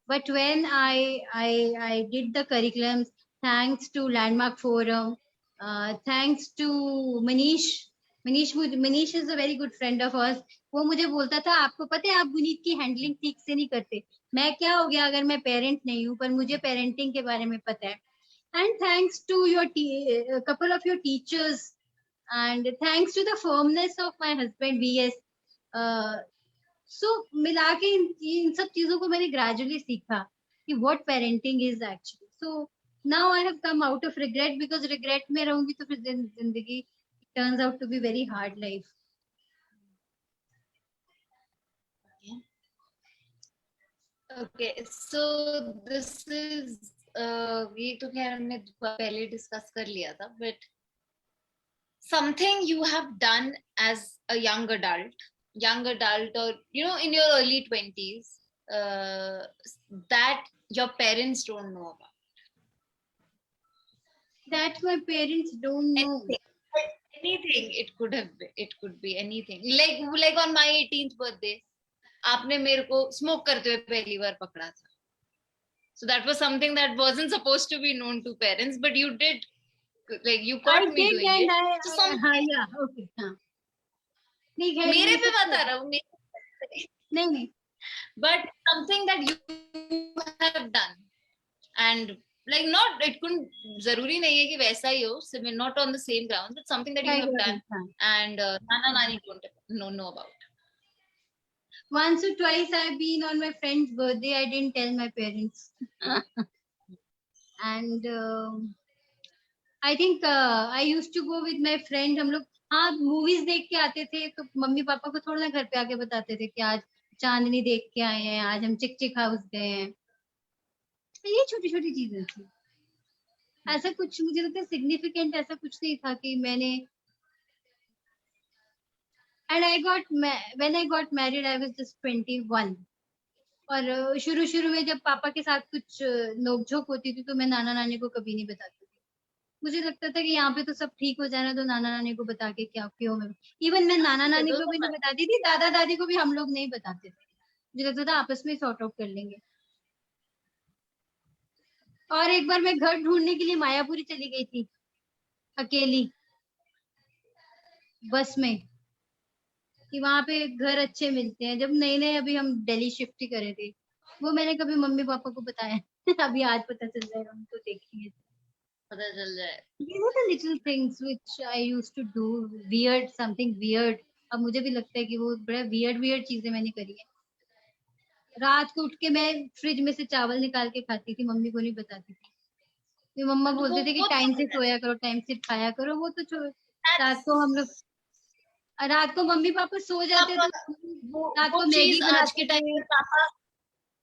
But when I did the curriculum, thanks to Landmark Forum, thanks to Manish is a very good friend of us. वो मुझे बोलता था, आपको पता है आप गुनीत की हैंडलिंग ठीक से नहीं करते. मैं क्या हो गया अगर मैं पेरेंट नहीं हूँ, पर मुझे पेरेंटिंग के बारे में पता है. And thanks to your couple of your teachers, and thanks to the firmness of my husband VS. So मिला के इन सब चीजों को मैंने ग्रेजुअली सीखा कि what parenting is actually. So now I have come out of regret, because regret में रहूंगी तो फिर जिंदगी turns out to be very hard life. Okay, so this is ये तो खैर हमने पहले डिस्कस कर लिया था, but something you have done as a young adult, or in your early 20s, that your parents don't know about. That my parents don't know. anything. It could be anything. Like on my 18th birthday, आपने मेरे को smoke करते हुए पहली बार पकड़ा था. So that was something that wasn't supposed to be known to parents, but you did, like you I caught me did, doing and it. So something yeah, okay, हाँ. नहीं खैर मेरे ये पे सब बता तो- रहा हूँ, नहीं but something that you have done, and like not, it couldn't, जरूरी नहीं है कि वैसा ही हो, similar, not on the same ground, but something that you I have got done it, हाँ. and nana nani don't know about. Once or twice I've been on my friend's birthday. I didn't tell my parents. And I think I used to go with my friend. हम लोग हाँ movies देख के आते थे, तो mummy papa को थोड़ा ना घर पे आके बताते थे कि आज चांदनी देख के आए हैं, आज हम चिक चिक हाउस गए हैं. तो ये छोटी छोटी चीजें थी. ऐसा कुछ मुझे लगता है सिग्निफिकेंट ऐसा कुछ नहीं था कि मैंने. And when I got married, I was just 21. और शुरू में जब पापा के साथ कुछ नोकझोंक होती थी तो मैं नाना नानी को कभी नहीं बताती थी. मुझे लगता था कि यहाँ पे तो सब ठीक हो जाना, तो नाना नानी को बता के क्या क्यों मैं. इवन मैं नाना नानी को भी नहीं बताती थी, दादा दादी को भी हम लोग नहीं बताते थे. मुझे लगता था आपस में सॉर्ट आउट कर लेंगे. और एक बार मैं घर ढूंढने के लिए मायापुरी चली गई थी अकेली बस में, कि वहां पे घर अच्छे मिलते हैं. जब नए नए अभी हम दिल्ली शिफ्ट ही करे थे, वो मैंने कभी मम्मी पापा को बताया. अभी आज पता चल जाएगा उनको, देखेंगे पता चल जाए. These are the little things which I used to do. Weird, something weird. अब मुझे भी लगता है कि वो बड़ा weird चीजें मैंने करी है. रात को उठ के मैं फ्रिज में से चावल निकाल के खाती थी, मम्मी को नहीं बताती थी. फिर मम्मा बोलते थे कि टाइम से सोया करो, टाइम से खाया करो. वो तो रात को हम लोग, रात को मम्मी पापा सो जाते तो रात को मैगी बनाते थे.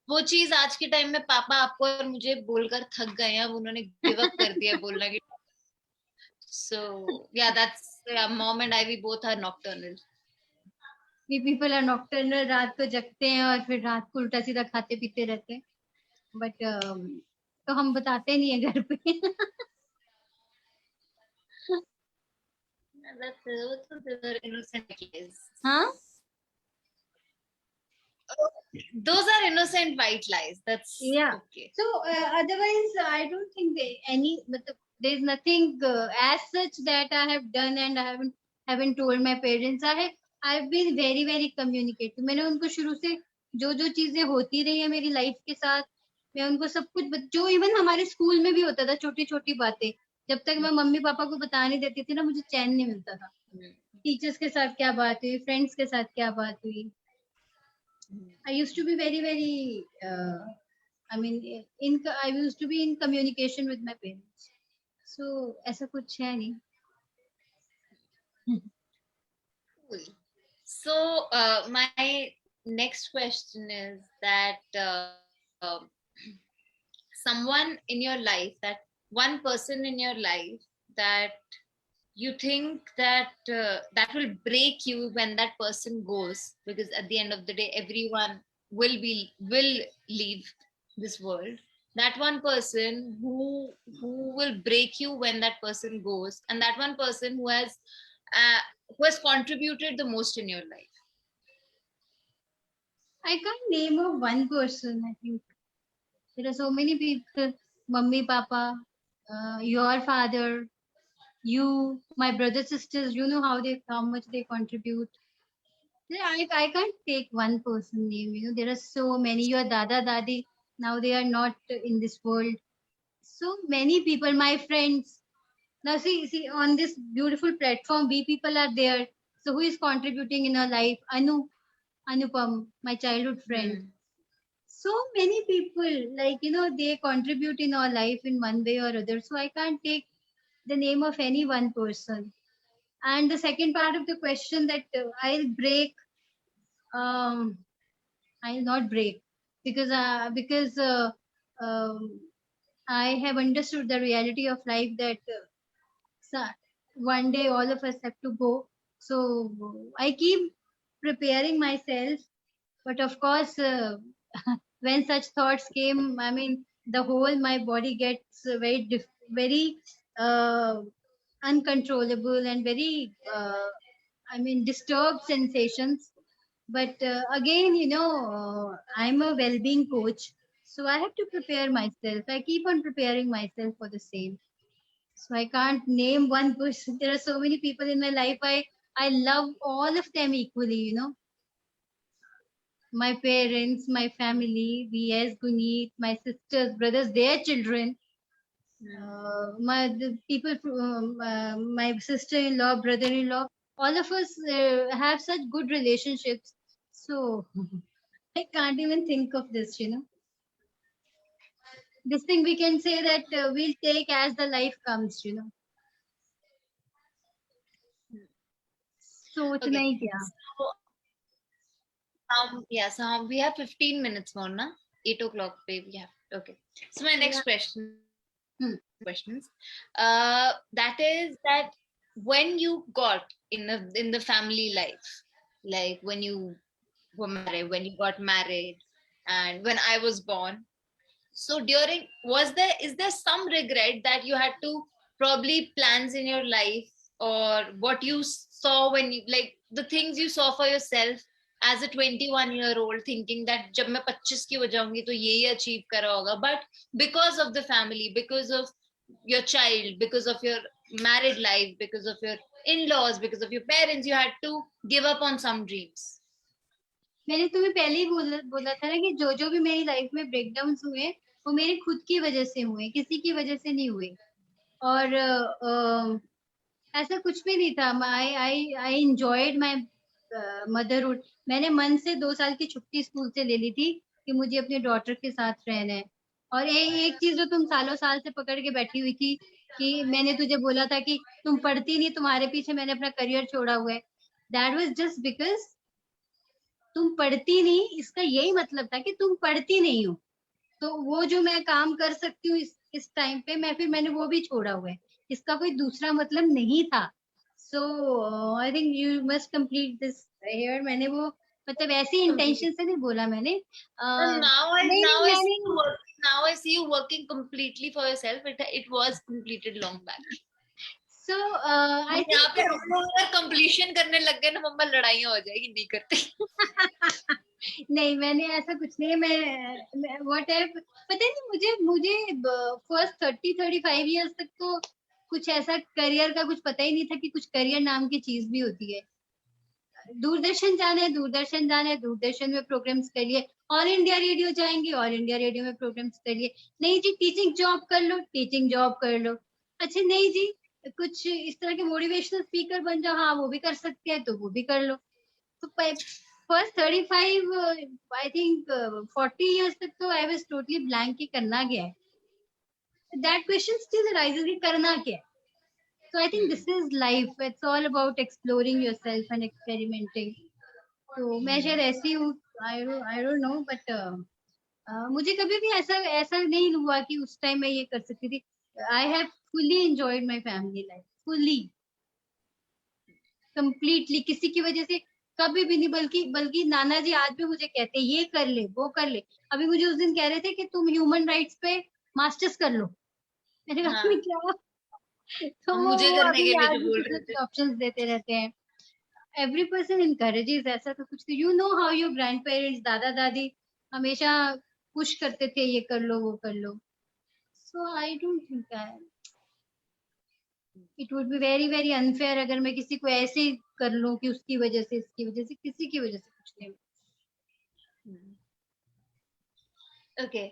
वो चीज आज के टाइम में पापा आपको और मुझे बोलकर थक गए हैं, अब उन्होंने गिव अप कर दिया बोलना कि. So yeah, that's mom and I, we both are nocturnal. We people are nocturnal. रात को जगते हैं और फिर रात को उल्टा सीधा खाते पीते रहते हैं. बट तो हम बताते नहीं है घर पे. That's innocent lies. हाँ. Those are innocent white lies. That's Yeah. okay. So otherwise, I don't think there's nothing as such that I have done and I haven't told my parents. I've been very communicative. मैंने उनको शुरू से जो चीजें होती रही है मेरी लाइफ के साथ, मैं उनको सब कुछ जो इवन हमारे स्कूल में भी होता था, छोटी छोटी बातें, जब तक मैं मम्मी पापा को बता नहीं देती थी ना, मुझे चैन नहीं मिलता था. टीचर्स के साथ क्या बात हुई, फ्रेंड्स के साथ क्या बात हुई. I used to be very I used to be in communication with my parents. So ऐसा कुछ है नहीं. Cool. So my next question is that someone in your life, that one person in your life that you think that that will break you when that person goes, because at the end of the day everyone will leave this world. That one person who will break you when that person goes, and that one person who has contributed the most in your life. I can't name of one person. I think there are so many people. Mummy, Papa, your father, you, my brothers, sisters. You know how much they contribute. I can't take one person name. You know, there are so many. Your Dada, Dadi, now they are not in this world. So many people, my friends. Now see, on this beautiful platform, we people are there. So who is contributing in our life? Anupam, my childhood friend. So many people, like, you know, they contribute in our life in one way or other. So I can't take the name of any one person. And the second part of the question, that I'll not break, because I have understood the reality of life, that one day all of us have to go. So I keep preparing myself, but of course, when such thoughts came, I mean, the whole my body gets very uncontrollable and very disturbed sensations. But again, I'm a well-being coach, so I have to prepare myself. I keep on preparing myself for the same. So I can't name one person. There are so many people in my life. I love all of them equally. My parents, my family, VS, Guneet, my sisters, brothers, their children, the people, my sister-in-law, brother-in-law, all of us have such good relationships. So I can't even think of this. This thing we can say that we'll take as the life comes. सोचना Okay. ही क्या. So, yeah, so we have 15 minutes more, na? 8 o'clock, baby. Yeah. Okay. So my next question. Hmm. Questions. That is that when you got in the family life, like when you were married, when you got married, and when I was born. So during is there some regret that you had to probably plans in your life or what you saw when you like the things you saw for yourself as a 21-year-old thinking that जब मैं 25 की हो जाऊंगी तो यही achieve करा होगा, but because of the family, because of your child, because of your married life, because of your in-laws, because of your parents, you had to give up on some dreams. मैंने तुम्हें पहले ही बोला था ना कि जो भी मेरी लाइफ में ब्रेकडाउन्स हुए वो मेरे खुद की वजह से हुए, किसी की वजह से नहीं हुए. और ऐसा कुछ भी नहीं था. I enjoyed my motherhood. मैंने मन से 2 साल की छुट्टी स्कूल से ले ली थी कि मुझे अपने डॉटर के साथ रहना है. और एक चीज जो तुम सालों साल से पकड़ के बैठी हुई थी कि मैंने तुझे बोला था कि तुम पढ़ती नहीं, तुम्हारे पीछे मैंने अपना करियर छोड़ा हुआ है. दैट वाज जस्ट बिकॉज तुम पढ़ती नहीं, इसका यही मतलब था कि तुम पढ़ती नहीं हो. तो वो जो मैं काम कर सकती हूँ इस टाइम पे मैंने वो भी छोड़ा हुआ है. इसका कोई दूसरा मतलब नहीं था. So I think you must complete this here. मैंने वो मतलब ऐसी इंटेंशन से नहीं बोला मैंने. And नहीं now नहीं I see मैंने. I see you working completely for yourself. It was completed long back. सो आई यहाँ पे थिंक हम लोग अगर कंप्लीशन करने लग गए ना मम्मा लड़ाइयाँ हो जाएगी, नहीं करते. नहीं मैंने ऐसा कुछ नहीं. मैं व्हाट है पता नहीं. मुझे फर्स्ट 30-35 इयर्स तक तो कुछ ऐसा करियर का कुछ पता ही नहीं था कि कुछ करियर नाम की चीज भी होती है. दूरदर्शन जाना है, दूरदर्शन में प्रोग्राम्स करिए. ऑल इंडिया रेडियो जाएंगे, ऑल इंडिया रेडियो में प्रोग्राम्स करिए. नहीं जी टीचिंग जॉब कर लो, टीचिंग जॉब कर लो. अच्छा नहीं जी कुछ इस तरह के मोटिवेशनल स्पीकर बन जाओ, हाँ वो भी कर सकते हैं तो वो भी कर लो. तो फर्स्ट 35 आई थिंक 40 इयर्स तक तो आई वाज टोटली ब्लैंक कि करना क्या है. दैट क्वेश्चन स्टिल अराइजेस कि करना क्या है. So I think this is life. It's all about exploring yourself and experimenting. तो मैं शायद ऐसी हूँ. I don't know, but मुझे कभी भी ऐसा नहीं हुआ कि उस टाइम मैं ये कर सकती थी. I have fully enjoyed my family life. Fully. Completely. किसी की वजह से कभी भी नहीं. बल्कि नाना जी आज भी मुझे कहते ये कर ले वो कर ले. अभी मुझे उस दिन कह रहे थे कि तुम ह्यूमन राइट्स पे मास्टर्स कर लो. मैंने कहा हाँ. क्या. तो मुझे वो करने अभी के लिए आज जो भी बोल कुछ रहे ना थे. कुछ ऑप्शंस देते रहते हैं. Every person encourages. ऐसा तो कुछ. You know how your grand parents, दादा दादी हमेशा पुश करते थे ये कर लो वो कर लो. So I don't think it would be very very unfair अगर मैं किसी को ऐसे कर लूं कि उसकी वजह से इसकी वजह से किसी की वजह से कुछ नहीं. Okay.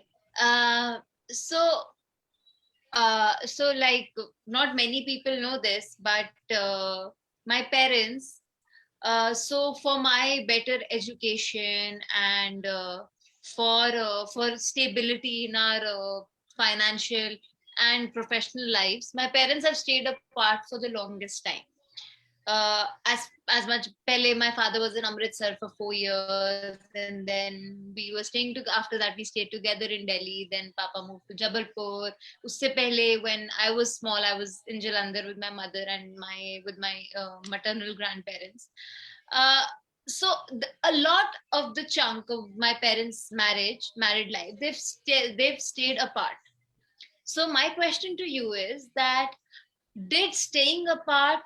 So like not many people know this, but my parents, so for my better education and for stability in our financial and professional lives, my parents have stayed apart for the longest time. As much pehle my father was in Amritsar for 4 years, and then we were staying to after that we stayed together in Delhi. Then Papa moved to Jabalpur. Usse pehle when I was small, I was in Jalandhar with my mother and with my maternal grandparents. So a lot of the chunk of my parents' married life, they've stayed apart. So my question to you is that did staying apart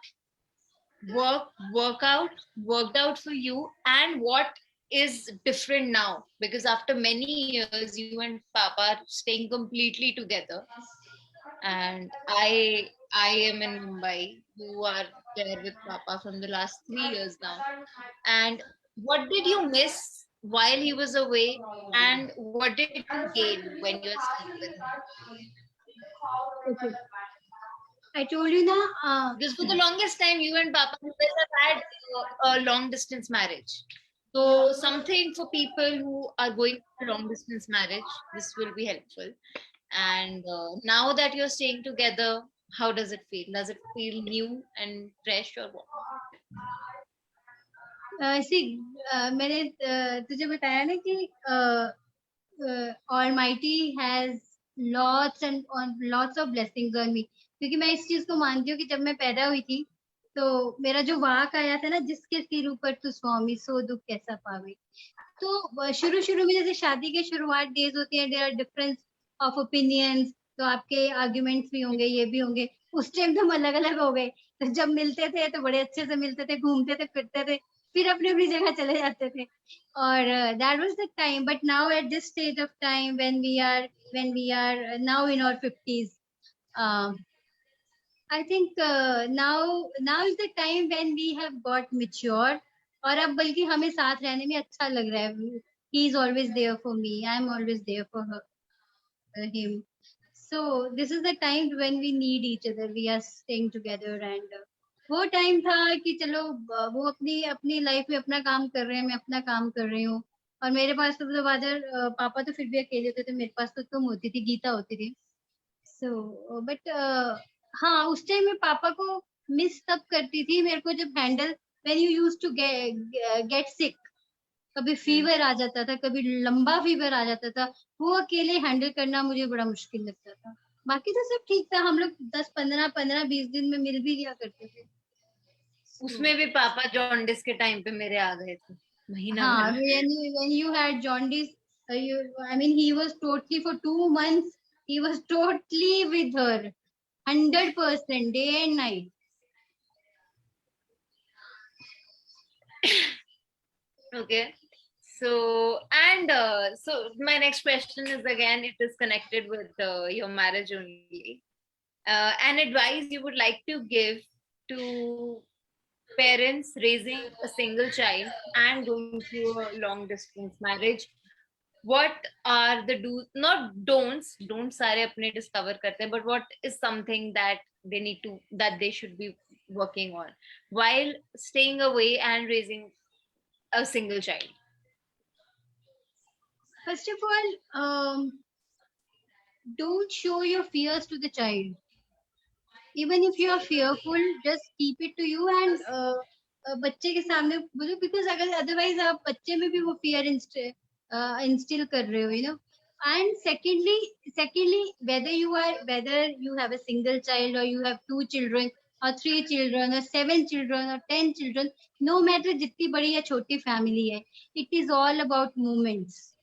worked out for you, and what is different now? Because after many years, you and Papa are staying completely together, and I am in Mumbai. You are there with Papa from the last 3 years now. And what did you miss while he was away, and what did you gain when you were staying with him? Okay. I told you na, Because for the longest time, you and Papa you guys have had a long distance marriage. So something for people who are going for long distance marriage, this will be helpful. And now that you're staying together, how does it feel? Does it feel new and fresh or what? see, मैंने तुझे बताया ना कि Almighty has lots of blessings on me, क्योंकि मैं इस चीज को मानती हूँ कि जब मैं पैदा हुई थी तो मेरा जो वाक आया था ना, जिसके सिर ऊपर तू स्वामी सो दुख कैसा पावे, तो शुरू शुरू में जैसे शादी के शुरुआत डेज होती है, there are difference of opinions, तो आपके आर्ग्यूमेंट्स भी होंगे, ये भी होंगे। उस टाइम तो हम अलग अलग हो गए, तो जब मिलते थे तो बड़े अच्छे से मिलते थे, घूमते थे, फिरते थे, फिर अपनी अपनी जगह चले जाते थे, और that was the time. But now at this stage of time when we are now in our 50s, I think now is the time when we have got mature, और अब बल्कि हमें साथ रहने में अच्छा लग रहा है। He is always there for me, I am always there for him. So this is the time when we need each other, we are staying together, and वो टाइम था कि चलो वो अपनी अपनी लाइफ में अपना काम कर रहे हैं, मैं अपना काम कर रही हूँ, और मेरे पास तो बादर पापा तो फिर भी अकेले होते थे, मेरे पास तो तुम होती थी, गीता होती थी। सो बट हाँ, उस टाइम में पापा को मिस तब करती थी मेरे को जब handle when you used to get sick, कभी फीवर आ जाता था, कभी लंबा फीवर आ जाता था, वो अकेले हैंडल करना मुझे बड़ा मुश्किल लगता था। बाकी तो सब ठीक था, हम लोग 10-15-20 दिन में मिल भी लिया करते थे। उसमें भी पापा जॉन्डिस के टाइम पे मेरे आ गए थे महीना भर हाँ, में। when you had jaundice, I mean he was totally for 2 months, he was totally with her, 100% day and night. Okay. So, and so my next question is again, it is connected with your marriage only. An advice you would like to give to parents raising a single child and going through a long distance marriage. What are the do not don'ts? Don't सारे अपने discover करते हैं, but what is something that they should be working on while staying away and raising a single child? First of all, don't show your fears to the child. Even if you are fearful, just keep it to you, and बच्चे के सामने बोलो, because अगर otherwise आप बच्चे में भी वो fear instill कर रहे हो, you know. And secondly, whether you have a single child, or you have 2 children or 3 children or 7 children or 10 children, no matter जितनी बड़ी या छोटी family है, it is all about moments.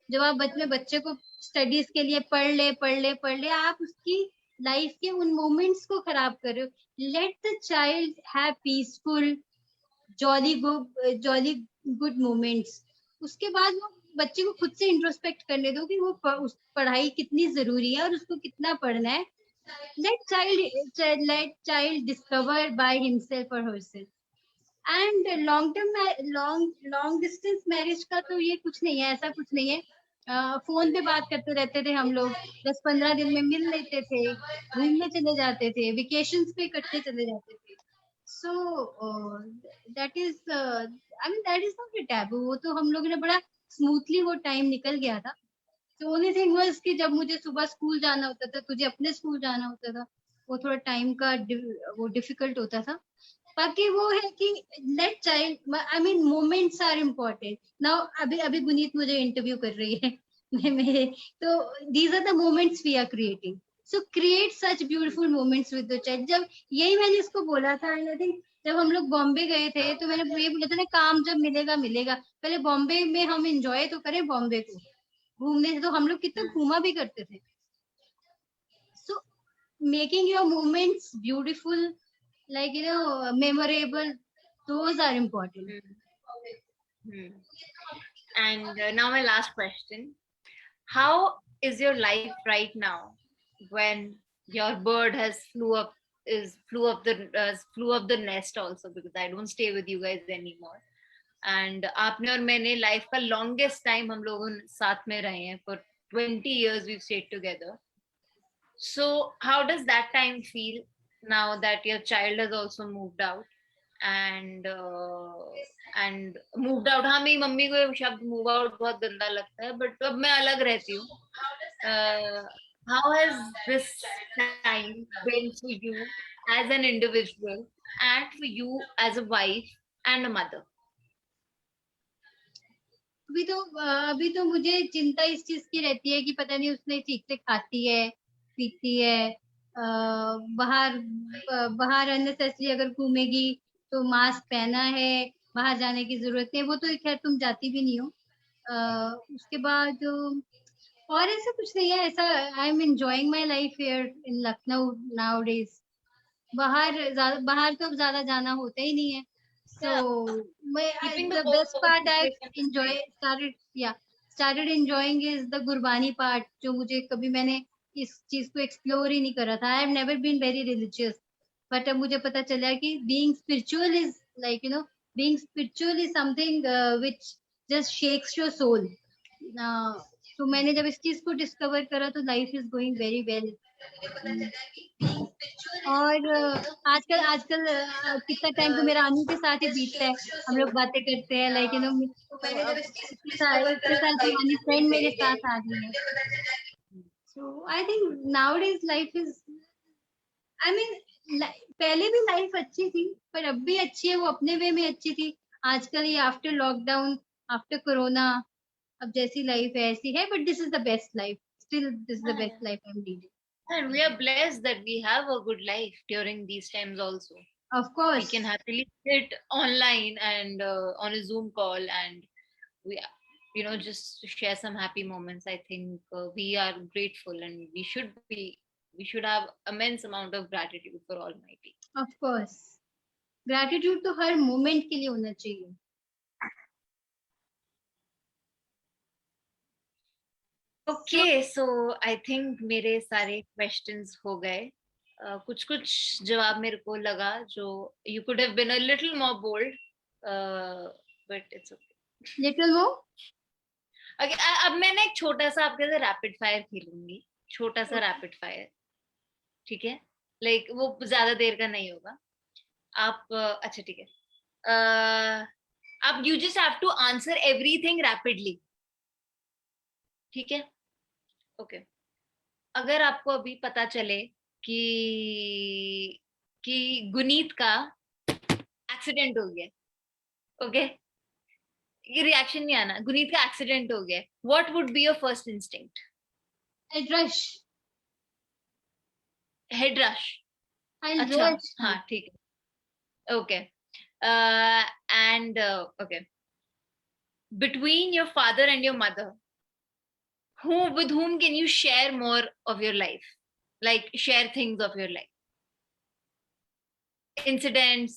जब आप बच्चे को स्टडीज के लिए पढ़ ले, आप उसकी लाइफ के उन मोमेंट्स को खराब कर रहे हो। Let the child have peaceful jolly good moments. उसके बाद वो बच्चे को खुद से इंट्रोस्पेक्ट करने दो कि वो पढ़ाई कितनी जरूरी है और उसको कितना पढ़ना है। let child discover by himself or herself. And long distance marriage का तो ये कुछ नहीं है, ऐसा कुछ नहीं है। फोन पे बात करते रहते थे हम लोग, 10-15 दिन में मिल लेते थे, घूमने चले जाते थे, वेकेशंस पे इकट्ठे चले जाते थे। So that is not a taboo, वो तो हम लोग ने बड़ा स्मूथली वो टाइम निकल गया था। तो ओनली थिंग वाज कि जब मुझे सुबह स्कूल जाना होता था, तुझे अपने स्कूल जाना होता था, वो थोड़ा टाइम का वो डिफिकल्ट होता था। बाकी वो है कि let child, I mean moments are important. Now अभी गुनीत मुझे इंटरव्यू कर रही है मेरे, तो these are the moments we are creating. So create such beautiful moments with the child. जब यही मैंने इसको बोला था, आई थिंक जब हम लोग बॉम्बे गए थे तो मैंने ये बोला था ना, काम जब मिलेगा मिलेगा, पहले बॉम्बे में हम एंजॉय तो करें बॉम्बे को, घूमने से तो हम लोग कितना घूमा भी करते थे। सो making your moments beautiful, like, memorable, those are important. Hmm. And now my last question. How is your life right now when your bird has flew up the nest also, because I don't stay with you guys anymore. And आपने और मैंने life का longest time हम लोगों साथ में रहे हैं, for 20 years we've stayed together. So how does that time feel now that your child has also moved out? And moved out, हाँ मेरी मम्मी को ये शब्द move out बहुत गंदा लगता है, but अब मैं अलग रहती हूँ. How has this time been for you as an individual and for you as a wife and a mother? अभी तो मुझे चिंता इस चीज की रहती है कि पता नहीं उसने ठीक से खाती है, पीती है, बाहर बाहर अननेसेसरी अगर घूमेगी तो मास्क पहना है, बाहर जाने की जरूरत है, वो तो खैर तुम जाती भी नहीं हो. उसके बाद और ऐसा कुछ नहीं है. ऐसा I am enjoying my life here in Lucknow now days. बाहर तो अब ज्यादा जाना होता ही नहीं है. So Keeping the the best COVID part I've situation started enjoying is the Gurbani part, जो मुझे कभी मैंने इस चीज को एक्सप्लोर ही नहीं करा था. I have never been very religious, but अब मुझे पता चला कि being spiritual is like, being spiritual is something which just shakes your soul. तो मैंने जब इस चीज को डिस्कवर करा तो life is going very well. और आजकल आजकल कितना टाइम तो मेरा अनु के साथ ही बीतता है. हम लोग बातें करते हैं, लाइक इतने साल पुरानी फ्रेंड मेरे साथ आ गई है. So I think nowadays life is, I mean, पहले भी लाइफ अच्छी थी पर अब भी अच्छी है, वो अपने वे में अच्छी थी. आजकल ये आफ्टर लॉकडाउन, आफ्टर कोरोना, अब जैसी लाइफ है ऐसी है, but this is the best life. Still this is the best life I am leading. And we are blessed that we have a good life during these times also. Of course. We can happily sit online and on a Zoom call, and we, just share some happy moments. I think we are grateful, and we should have immense amount of gratitude for Almighty. Of course. Gratitude तो हर moment के लिए होना चाहिए. Okay, so I think मेरे सारे questions हो गए. कुछ जवाब मेरे को लगा जो you could have been a little more bold, but it's okay. Little more? Okay, अब मैं ना एक छोटा सा आपके साथ रैपिड फायर खेलूंगी. छोटा सा रैपिड फायर, ठीक है? लाइक वो ज्यादा देर का नहीं होगा. आप अच्छा ठीक है. आप you just have to answer everything rapidly. ठीक है? ओके. अगर आपको अभी पता चले कि गुनीत का एक्सीडेंट हो गया, ओके, ये रिएक्शन नहीं आना. गुनीत का एक्सीडेंट हो गया, what would be your first instinct? I'd rush. Head rush. I'll अच्छा, rush. हाँ ठीक है. Okay. And okay, between your father and your mother, with whom can you share more of your life, like share things of your life, incidents,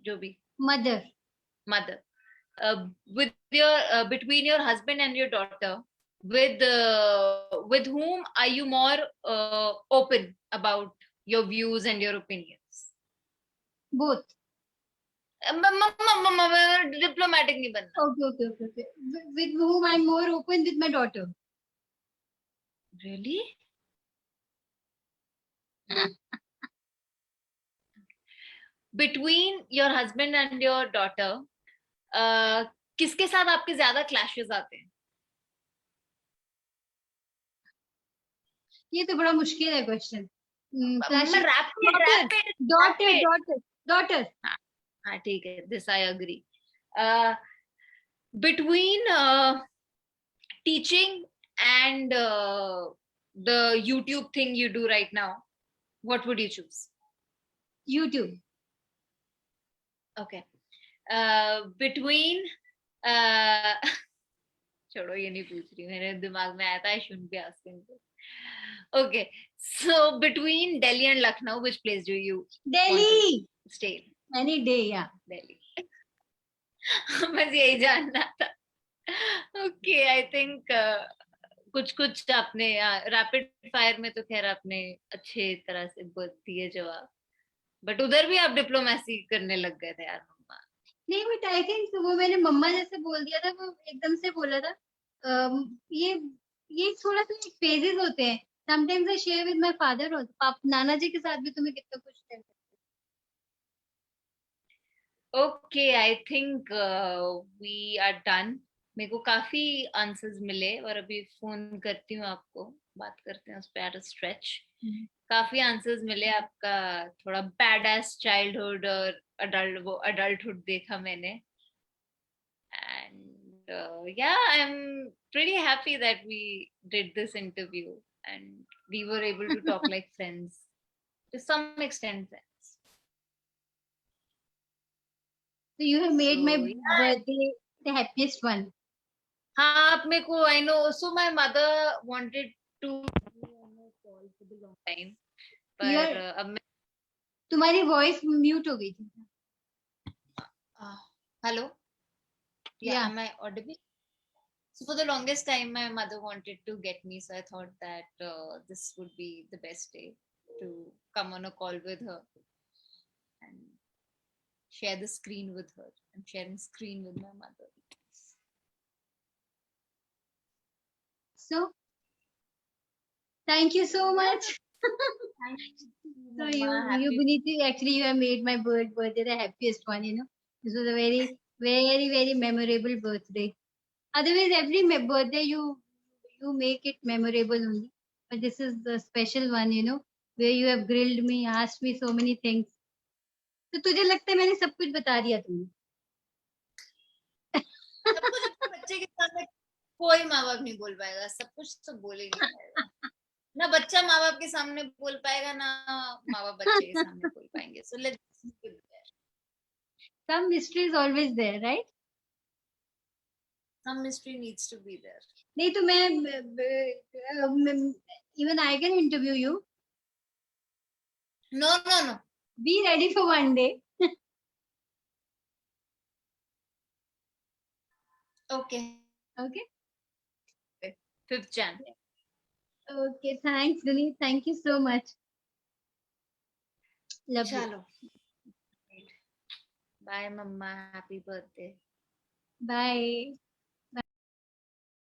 jo bhi. Mother. With your between your husband and your daughter, with whom are you more open about your views and your opinions? Both. Diplomatic nahi banna. Okay. With whom I'm more open? With my daughter. Really? Between your husband and your daughter, किसके साथ आपके ज्यादा clashes आते हैं? ये तो बड़ा मुश्किल है क्वेश्चन. Daughter. हाँ ठीक है, this I agree. Between teaching and the YouTube thing you do right now, what would you choose? YouTube. Okay. Between छोड़ो, ये नहीं पूछ रही, मेरे दिमाग में आया था. I shouldn't be asking this. Okay. So between Delhi and Lucknow, which place do you Delhi, stay? any day, yeah. Delhi. बस यही जानना था. Okay, I think कुछ कुछ आपने रैपिड फायर में तो खैर आपने अच्छे तरह से दिए जवाब, बट उधर भी आप डिप्लोमेसी करने लग गए थे यार मम्मा. नहीं बट आई थिंक वो मैंने मम्मा जैसे बोल दिया था, वो एकदम से बोला था. ये थोड़ा सा फेजेस होते हैं. Sometimes I share with my father also. नाना जी के साथ भी तुम्हें कितना कुछ शेयर. Okay, I think we are done. मेरे को काफी आंसर्स मिले और अभी फोन करती हूँ आपको, बात करते हैं उस पे एट अ स्ट्रेच. काफी आंसर्स मिले. आपका थोड़ा बैड एस चाइल्डहुड और अडल्टहुड देखा मैंने. And yeah I am pretty happy that we did this interview and we were able to talk like friends to some extent. So you have made my So yeah. birthday the happiest one. हाँ, आप मेरे को I know. So my mother wanted to call for the long time, पर अब मैं. तुम्हारी voice mute हो गई थी. Hello. Yeah. Am I audible? So for the longest time my mother wanted to get me, so I thought that this would be the best day to come on a call with her and share the screen with her. I'm sharing screen with my mother. So thank you so much. Thank you, So Mama. you Buniti, actually you have made my birthday the happiest one, you know. This was a very, very, very memorable birthday. Otherwise every birthday you make it memorable only. But this is the special one, you know, where you have grilled me, asked me so many things. तो तुझे लगता है मैंने सब कुछ बता दिया तुम्हें. सब कुछ अपने बच्चे के सामने कोई माँ बाप नहीं बोल पाएगा. सब कुछ तो बोल ही नहीं पाएगा. ना बच्चा माँ बाप के सामने बोल पाएगा, ना माँ बाप बच्चे के सामने बोल पाएंगे. So let's keep it there. Some mystery is always there, right? Some mystery needs to be there. नहीं तो मैं even I can interview you. No. Be ready for one day. Okay. Okay. 5th Jan. Okay. Thanks, Duni. Thank you so much. Love you. Chalo. Bye, Mama. Happy birthday. Bye.